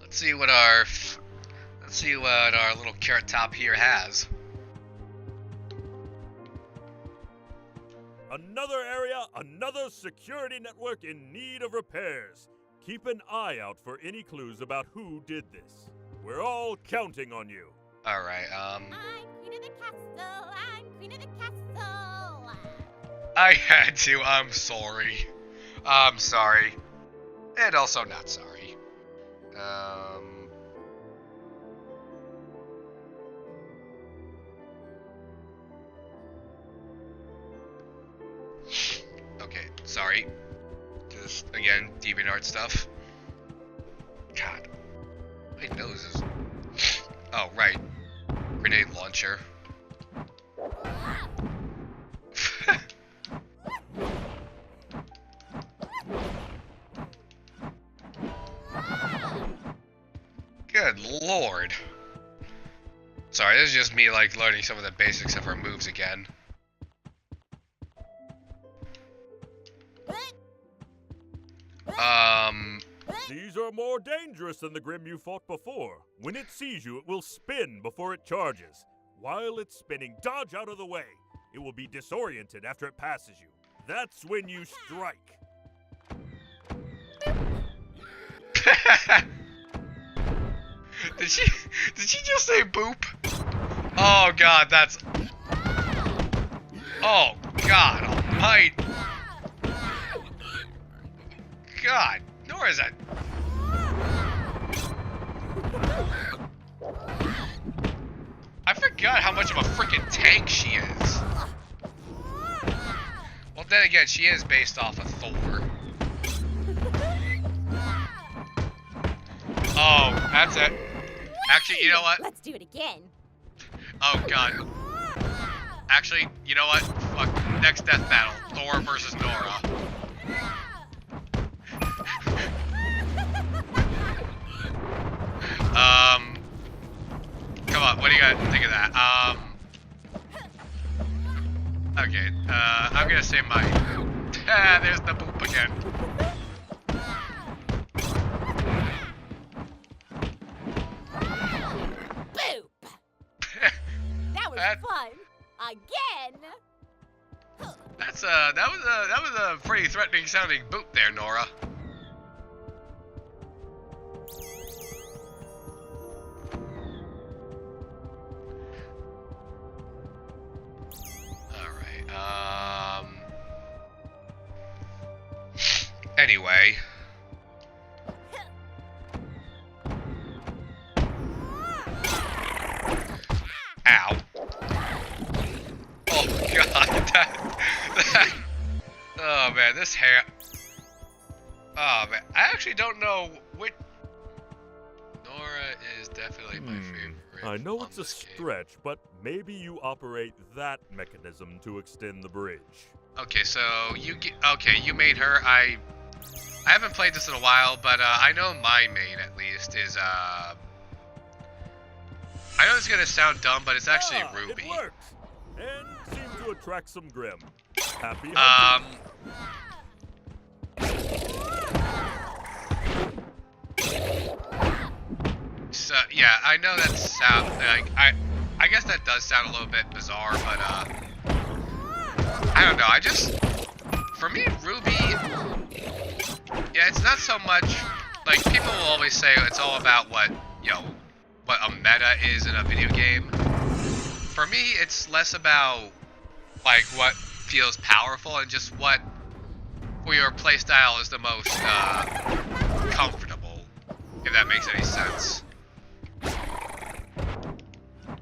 Let's see what our little carrot top here has. Another area, another security network in need of repairs. Keep an eye out for any clues about who did this. We're all counting on you. Alright, I'm queen of the castle. I'm queen of the castle. I had to, I'm sorry. I'm sorry. And also not sorry. Okay, sorry. Just, again, DeviantArt stuff. God. My nose is... Oh, right. Grenade launcher. Good lord. Sorry, this is just me, like, learning some of the basics of her moves again. These are more dangerous than the Grimm you fought before. When it sees you, it will spin before it charges. While it's spinning, dodge out of the way. It will be disoriented after it passes you. That's when you strike. Did she just say boop? Oh god, that's... Oh god almighty. God, nor is that... I forgot how much of a freaking tank she is. Well, then again, she is based off of Thor. Oh, that's it. Actually, you know what? Let's do it again. Oh, God. Actually, you know what? Fuck. Next death battle. Thor versus Nora. Come on, what do you guys think of that? Okay, I'm gonna say my... there's the boop again. Boop. That was fun. Again. That was a pretty threatening sounding boop there, Nora. Anyway. Ow. Oh god, oh man, this hair. Oh man, I actually don't know which. Nora is definitely my favorite. I know on it's a this game. stretch, but maybe you operate that mechanism to extend the bridge. Okay, so you made her. I haven't played this in a while, but I know my main at least is I know it's gonna sound dumb, but it's actually Ruby. It works, and seemed to attract some Grimm. Happy hunting. So yeah, I know that sound like I guess that does sound a little bit bizarre, but I don't know. For me, Ruby, yeah, it's not so much like people will always say it's all about what a meta is in a video game. For me, it's less about like what feels powerful and just what for your playstyle is the most comfortable, if that makes any sense.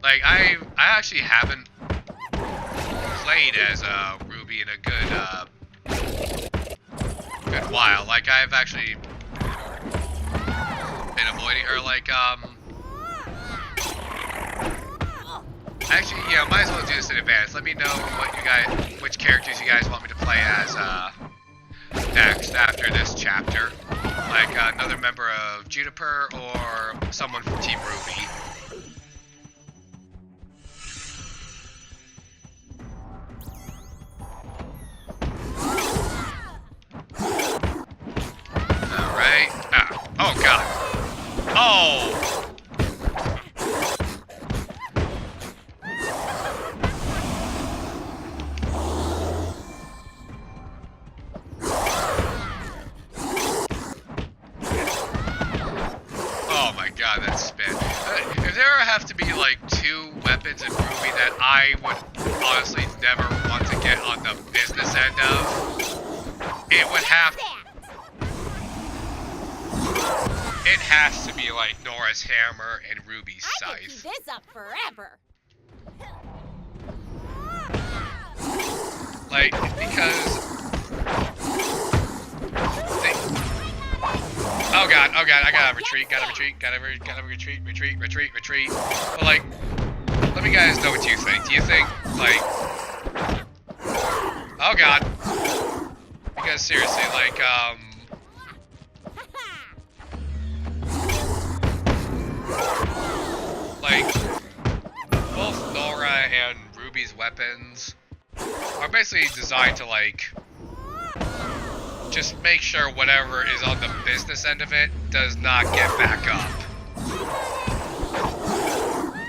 Like I actually haven't played as Ruby in a good while. Like I've actually been avoiding her. Like actually, yeah, might as well do this in advance. Let me know which characters you guys want me to play as next after this chapter. Like another member of Juniper or someone from Team Ruby. Alright. Oh god. Oh! Oh my god, that spin. If there have to be like 2 weapons in Ruby that I would honestly never want to get on the business end of, it would have it has to be like Nora's hammer and Ruby's I could keep scythe. this up forever. Like, because oh god, I gotta retreat. But like, let me guys know what you think. Do you think, like, oh god, because seriously, like, like, both Nora and Ruby's weapons are basically designed to, like, just make sure whatever is on the business end of it does not get back up.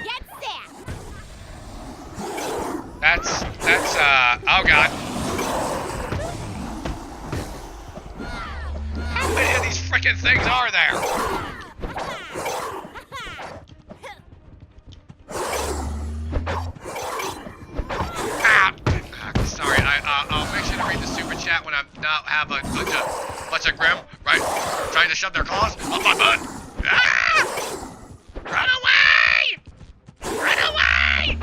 Get set. That's, oh god. How many of these freaking things are there? Sorry, I'll make sure to read the super chat when I not have a bunch of Grimm, right? Trying to shove their claws up my butt. Ah! Run away! Run away!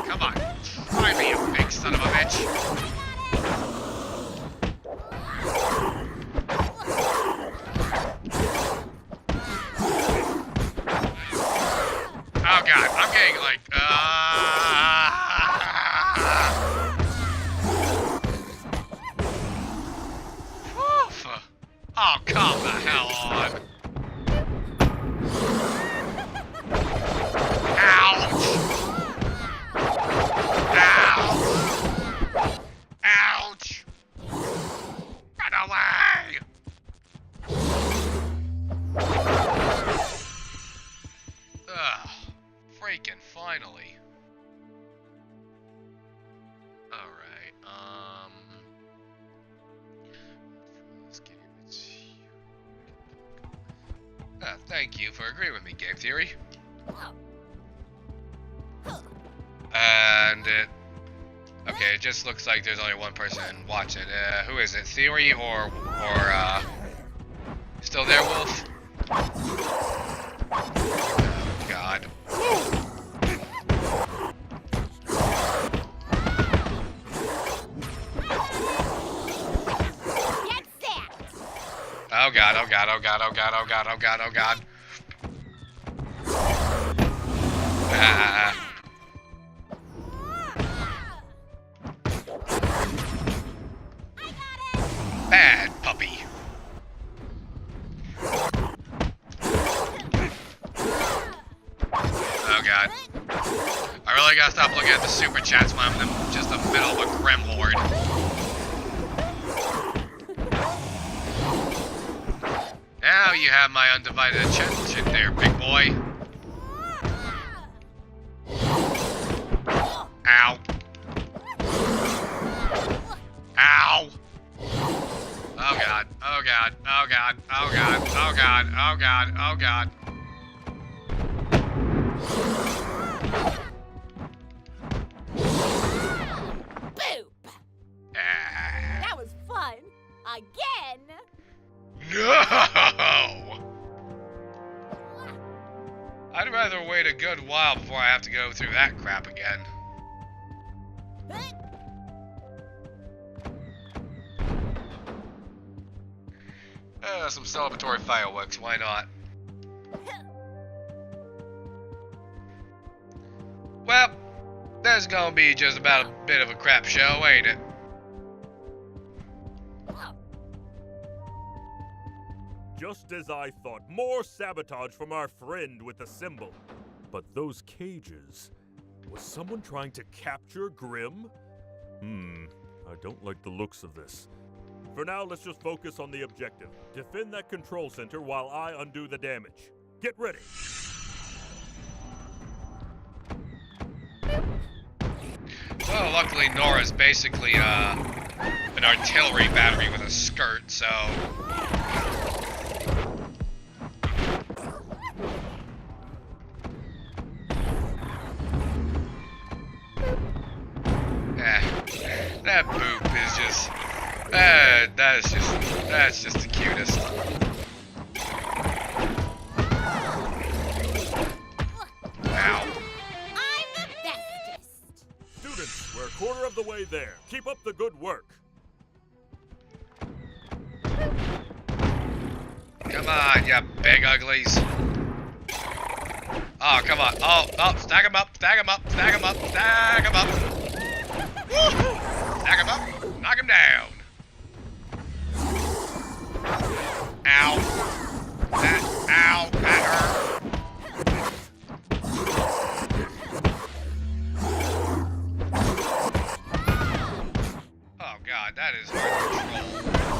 Come on, try me, you big son of a bitch. Oh god, I'm getting like, Oof. Oh, come the hell on. Ouch. Ouch. Ouch. Run away. Ugh. Freaking finally. Alright, let's get thank you for agreeing with me, Game Theory. And Okay, it just looks like there's only one person watching. Who is it? Theory or still there, Wolf? Oh, God. Get set. Oh, God, oh, God, oh, God, oh, God, oh, God, oh, God, oh, God. Ah. Bad puppy. Oh, God. I really gotta stop looking at the super chats when I'm in just the middle of a Grimm Lord. Now you have my undivided attention there, big boy. Ow. Ow. Oh, God. Oh, God. Oh, God. Oh, God. Oh, God. Oh, God. Oh, God. Boop. Ah. That was fun. Again. No! I'd rather wait a good while before I have to go through that crap again. Some celebratory fireworks, why not? Well, that's gonna be just about a bit of a crap show, ain't it? Just as I thought, more sabotage from our friend with the symbol. But those cages... Was someone trying to capture Grimm? I don't like the looks of this. For now, let's just focus on the objective. Defend that control center while I undo the damage. Get ready! Well, luckily Nora's basically an artillery battery with a skirt, so... That boop is just... that's just the cutest. Ow. I'm the bestest. Students, we're a quarter of the way there. Keep up the good work. Come on, you big uglies. Oh, come on. Oh, stack them up, stack them up, stack them up, stack them up. Woo! Stack him up, knock him down. Ow. Ow, that hurt. Oh, God, that is hard to control.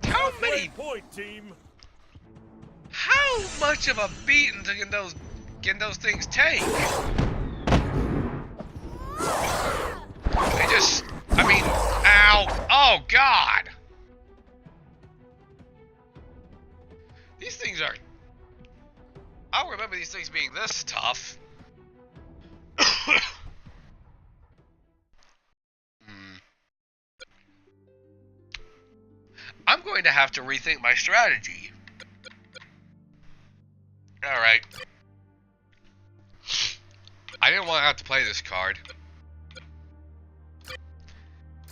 How many... Point, team. How much of a beating can those things take? They just... I mean... Ow! Oh, God! These things are... I don't remember these things being this tough. I'm going to have to rethink my strategy. Alright. I didn't want to have to play this card.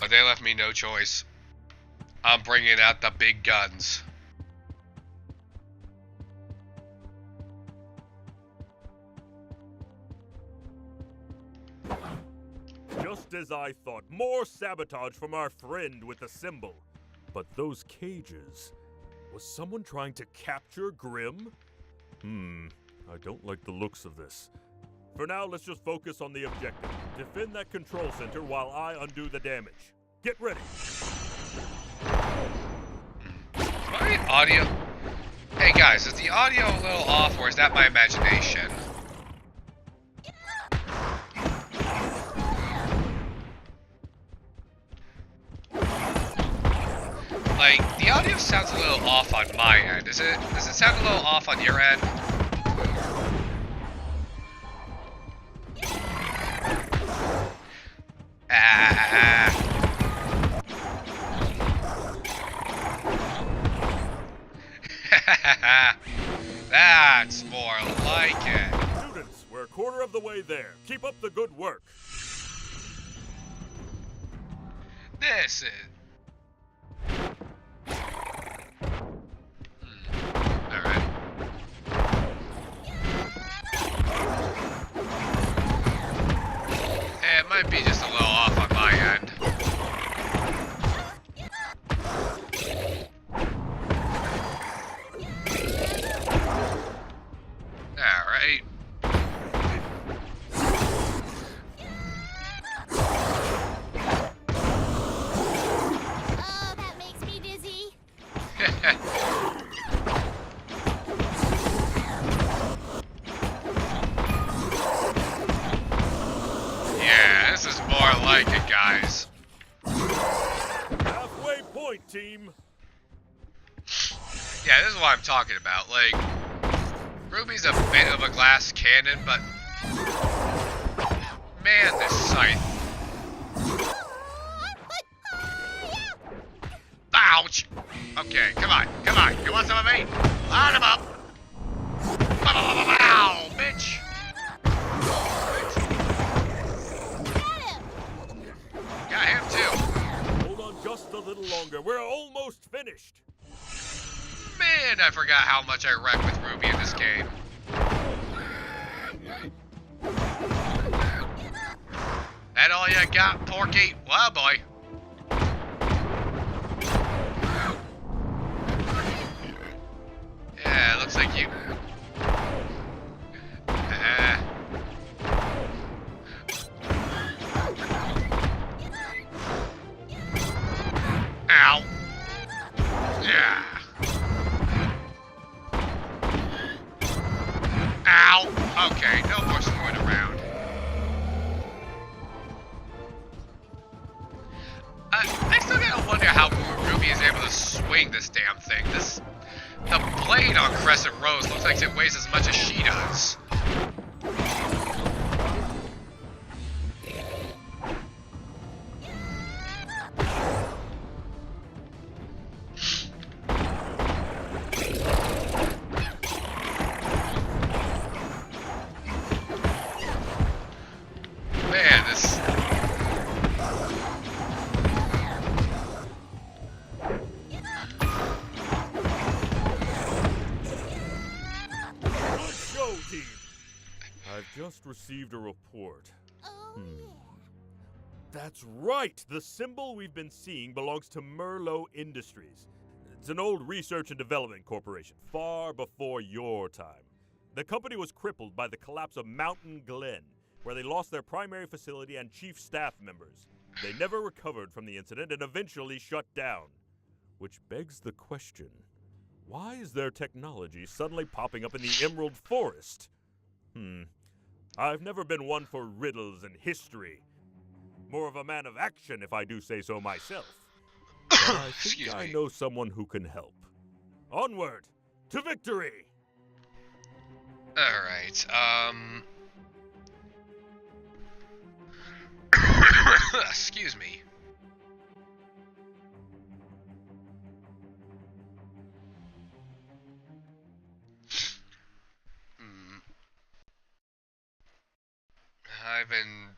But they left me no choice. I'm bringing out the big guns. Just as I thought, more sabotage from our friend with the symbol. But those cages... Was someone trying to capture Grimm? I don't like the looks of this. For now, let's just focus on the objective. Defend that control center while I undo the damage. Get ready! My audio... Hey guys, is the audio a little off or is that my imagination? Like, the audio sounds a little off on my end. Does it sound a little off on your end? That's more like it. Students, we're a quarter of the way there. Keep up the good work. This is... Alright. It might be just a little off on my end. Alright. Oh, that makes me dizzy. Yeah, this is more like it, guys. Halfway point, team. Yeah, this is what I'm talking about. Like, Ruby's a bit of a glass cannon, but man, this scythe. Ouch! Okay, come on. You want some of me? Line him up. Ow, bitch! Got him too. Hold on just a little longer. We're almost finished. Man, I forgot how much I wreck with Ruby in this game. That all you got, Porky? Well, boy. Yeah, looks like you... Ow. Yeah. Ow. Okay, no more screwing around. I still gotta wonder how Ruby is able to swing this damn thing. The blade on Crescent Rose looks like it weighs as much as she does. Man, this... Good show, team. I've just received a report. Oh, yeah. That's right! The symbol we've been seeing belongs to Merlot Industries. It's an old research and development corporation, far before your time. The company was crippled by the collapse of Mountain Glen, where they lost their primary facility and chief staff members. They never recovered from the incident and eventually shut down. Which begs the question, why is their technology suddenly popping up in the Emerald Forest? I've never been one for riddles and history. More of a man of action, if I do say so myself. But I think I know someone who can help. Onward to victory! Alright, excuse me. I've been...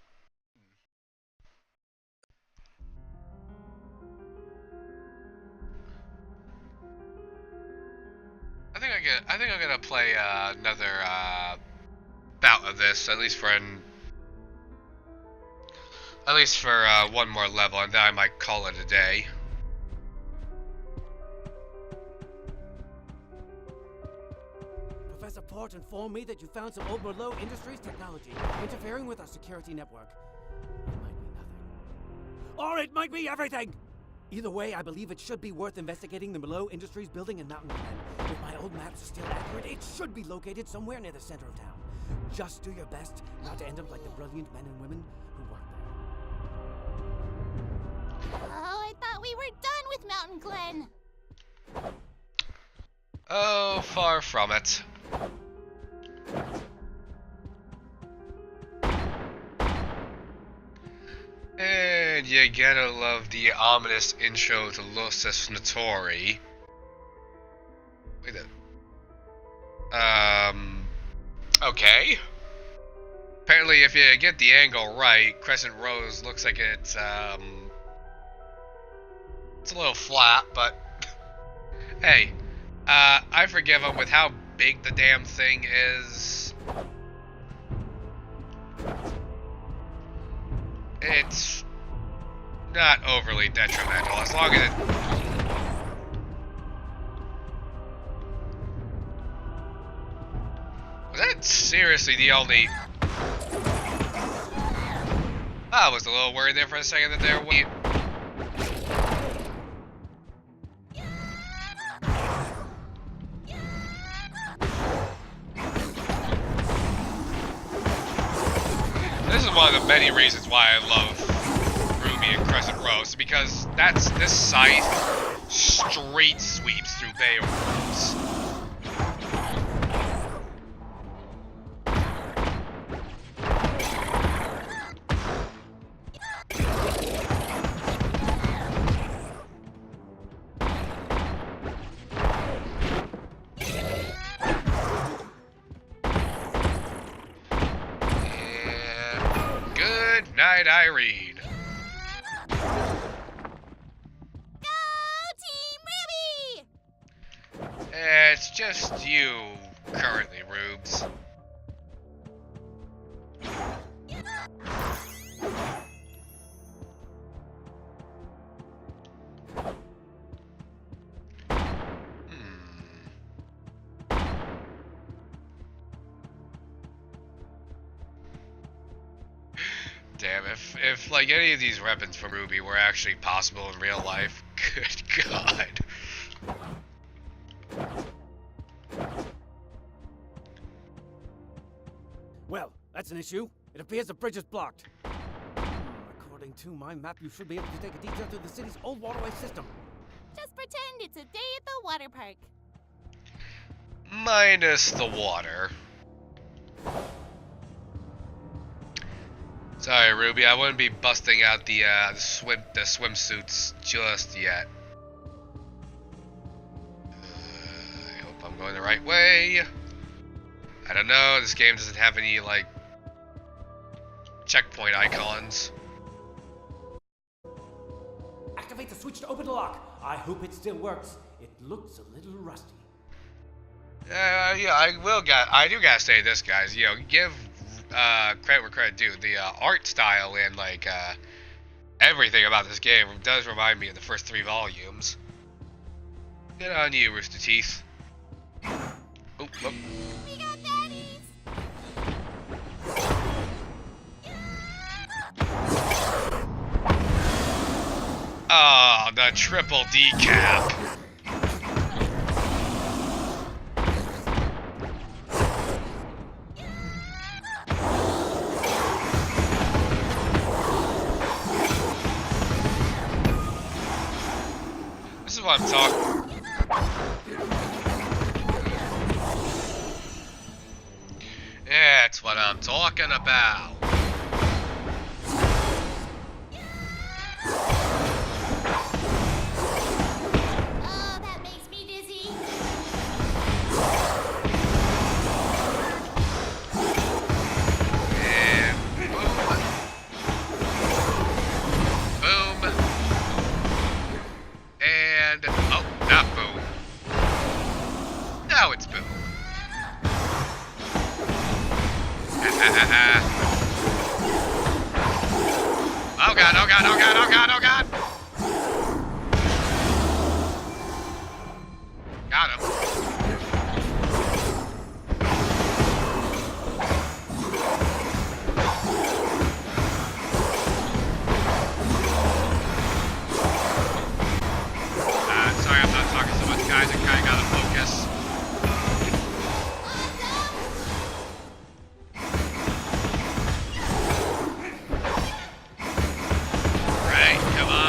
I think I'm gonna play another bout of this, at least for one more level, and then I might call it a day. Professor Port informed me that you found some old Merlot Industries technology interfering with our security network. It might be nothing. Or it might be everything! Either way, I believe it should be worth investigating the Merlot Industries building in Mountain Glen. If my old maps are still accurate, it should be located somewhere near the center of town. Just do your best not to end up like the brilliant men and women who work there. Oh, thought we were done with Mountain Glen. Oh, far from it. And you gotta love the ominous intro to Los Notori. Wait a... Okay. Apparently, if you get the angle right, Crescent Rose looks like it's a little flat, but hey, I forgive him with how big the damn thing is. It's not overly detrimental as long as it. Was that seriously the only? I was a little worried there for a second that there was. This is one of the many reasons why I love RWBY and Crescent Rose, because this scythe straight sweeps through Bay Roads. I read. Go Team RWBY! It's just you currently, Rubes. Damn, if like any of these weapons from RWBY were actually possible in real life, good God. Well, that's an issue. It appears the bridge is blocked. According to my map, you should be able to take a detour through the city's old waterway system. Just pretend it's a day at the water park. Minus the water. Sorry, RWBY, I wouldn't be busting out the swimsuits just yet. I hope I'm going the right way. I don't know, this game doesn't have any, like, checkpoint icons. Activate the switch to open the lock. I hope it still works. It looks a little rusty. Yeah, I do gotta say this, guys. You know, give credit where credit due. The art style and like everything about this game does remind me of the first 3 volumes. Good on you, Rooster Teeth. Oh, whoop. We got daddies! Oh, the triple decap. This is what I'm talking. That's what I'm talking about. Oh, that makes me dizzy. And boom. Boom. And oh, not boom. Now it's boom. Oh god, oh god, oh god, oh god, oh god! Got him. Sorry I'm not talking so much, guys. I kinda gotta focus. Right, come on.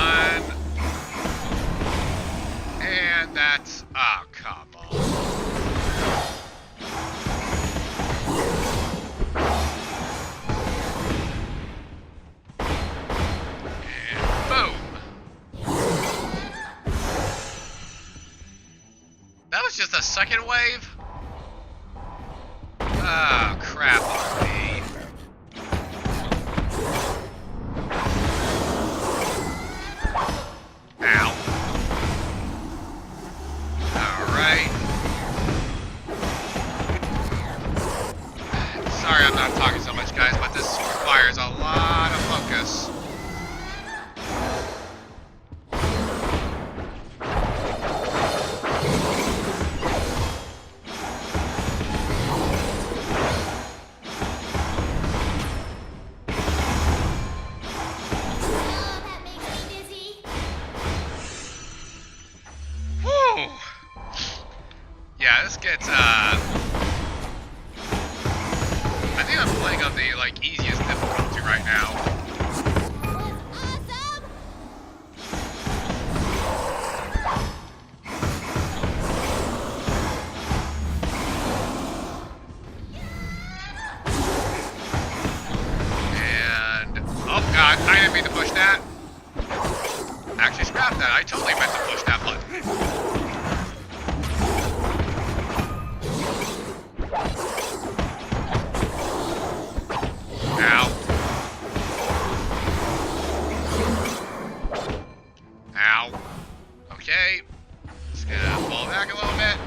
it's just a second wave? Oh, crap on me. Ow. Alright. Sorry I'm not talking so much, guys, but this requires a lot of focus. Oh, that makes me dizzy. Whew. Yeah, this gets, I think I'm playing on the, like, easiest difficulty right now. That was awesome. And, oh god, I didn't mean to push that. Actually, scrap that. I totally meant to push that button. Ow. Ow. Okay. Just gonna fall back a little bit.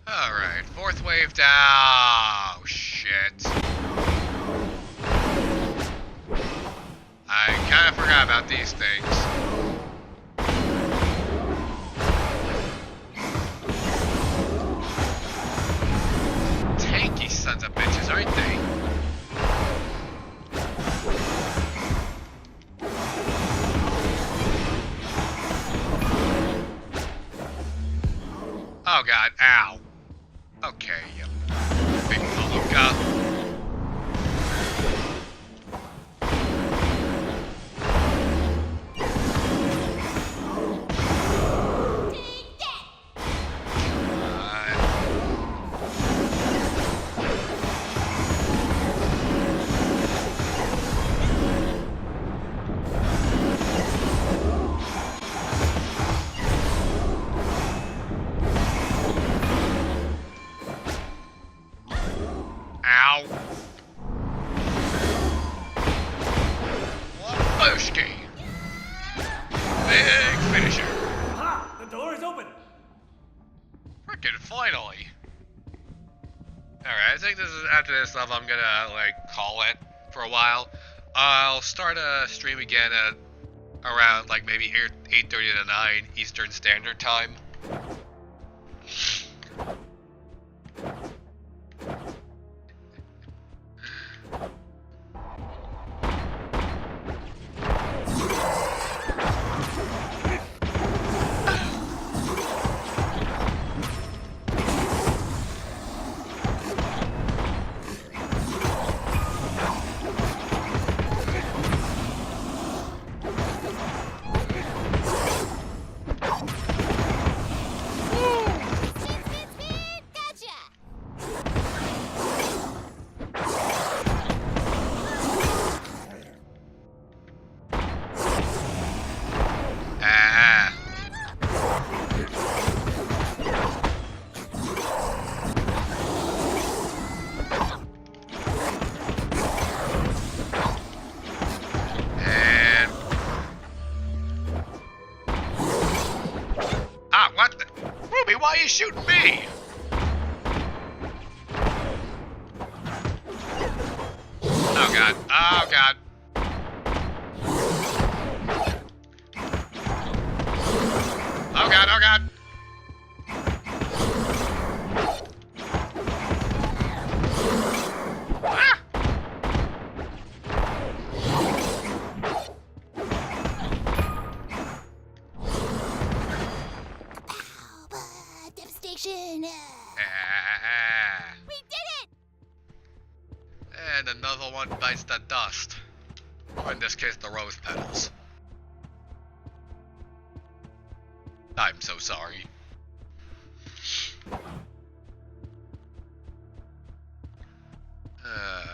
Alright, fourth wave down. Oh, shit. I kind of forgot about these things. Tanky sons of bitches, aren't they? Oh god, ow. Okay, yep. Big palooka. Take that. Ow. Booshki. Big finisher. Ha! The door is open. Frickin' finally. Alright, I think this is after this level I'm gonna like call it for a while. I'll start a stream again at around like maybe 8:30 to 9 Eastern Standard Time. Why are you shooting me? Oh god. Oh god. Oh god, oh god. Ah! Devastation. We did it! And another one bites the dust. Or in this case, the rose petals. I'm so sorry. Alright.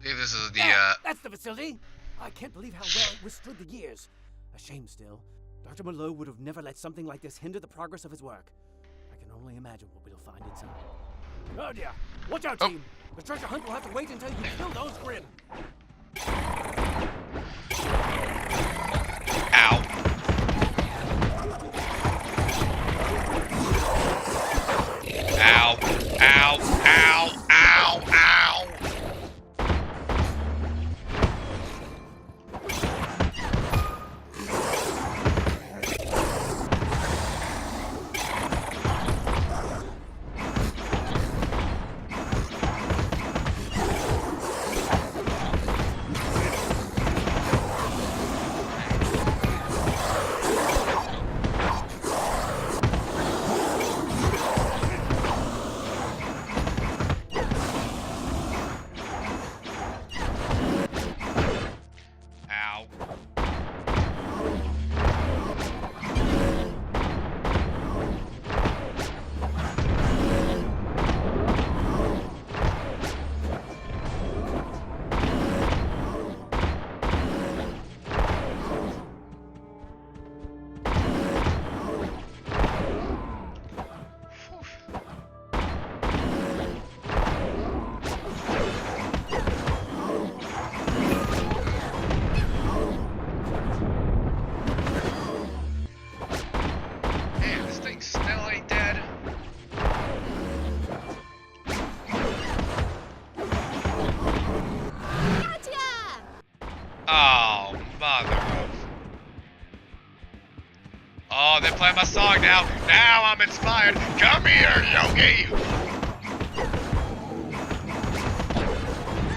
Maybe this is the, That's the facility! I can't believe how well it withstood the years. A shame still. Dr. Mallow would have never let something like this hinder the progress of his work. I can only imagine what we'll find inside. Oh dear! Watch out, team! The treasure hunt will have to wait until you kill those Grimm! Ow. Ow. Ow. Ow. Ow. Ow. Oh, they play my song now. Now I'm inspired. Come here, Yogi.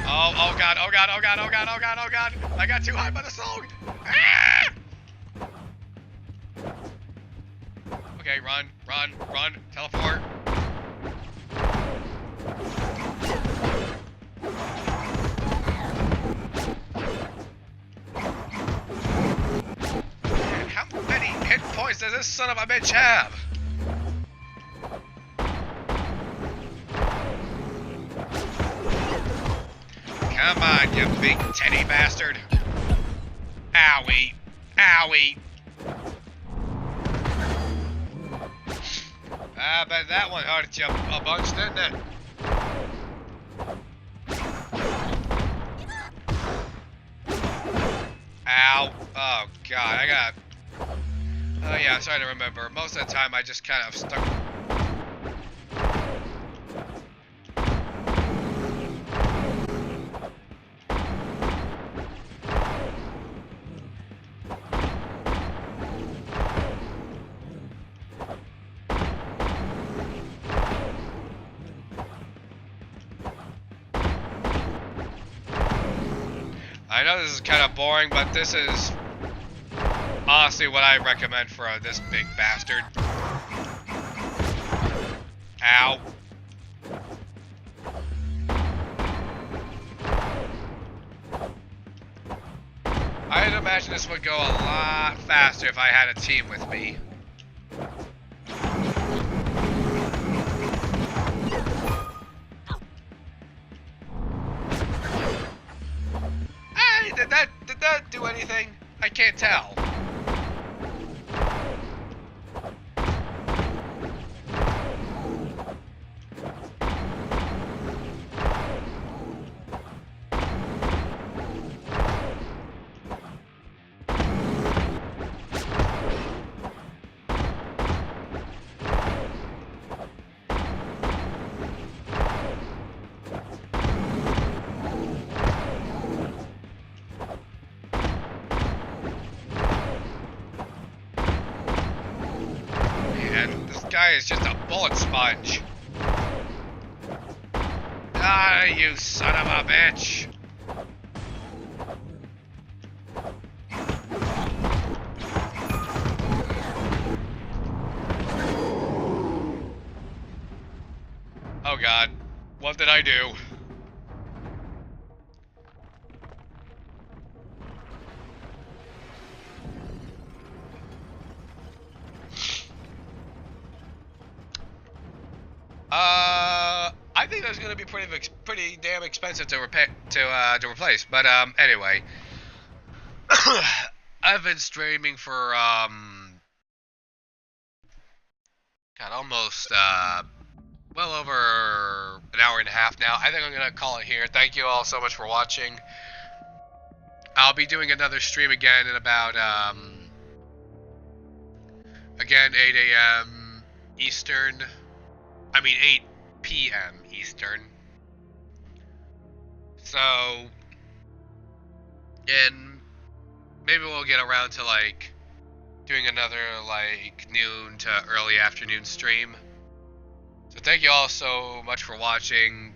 Oh God, oh God, oh God, oh God, oh God, oh God. I got too high by the song. Ah! Okay, run, run, run, teleport. Man, how many hit points does this son of a bitch have? Come on, you big teddy bastard. Owie. Owie. I bet that one hurt you a bunch, didn't it? Ow. Oh, God. I got... Oh, yeah, I'm starting to remember. Most of the time, I just kind of stuck... I know this is kind of boring, but this is honestly what I recommend for this big bastard. Ow. I'd imagine this would go a lot faster if I had a team with me. Did that do anything? I can't tell. Guy is just a bullet sponge. Ah, you son of a bitch. Oh God, what did I do? I think that's gonna be pretty damn expensive to replace. But anyway, I've been streaming for God, almost well over an hour and a half now. I think I'm gonna call it here. Thank you all so much for watching. I'll be doing another stream again in about again 8 a.m. Eastern. I mean 8 p.m. Eastern. So, and maybe we'll get around to like doing another like noon to early afternoon stream. So thank you all so much for watching,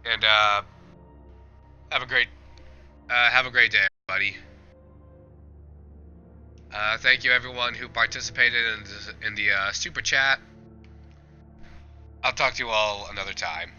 and have a great day, everybody. Thank you everyone who participated in the super chat. I'll talk to you all another time.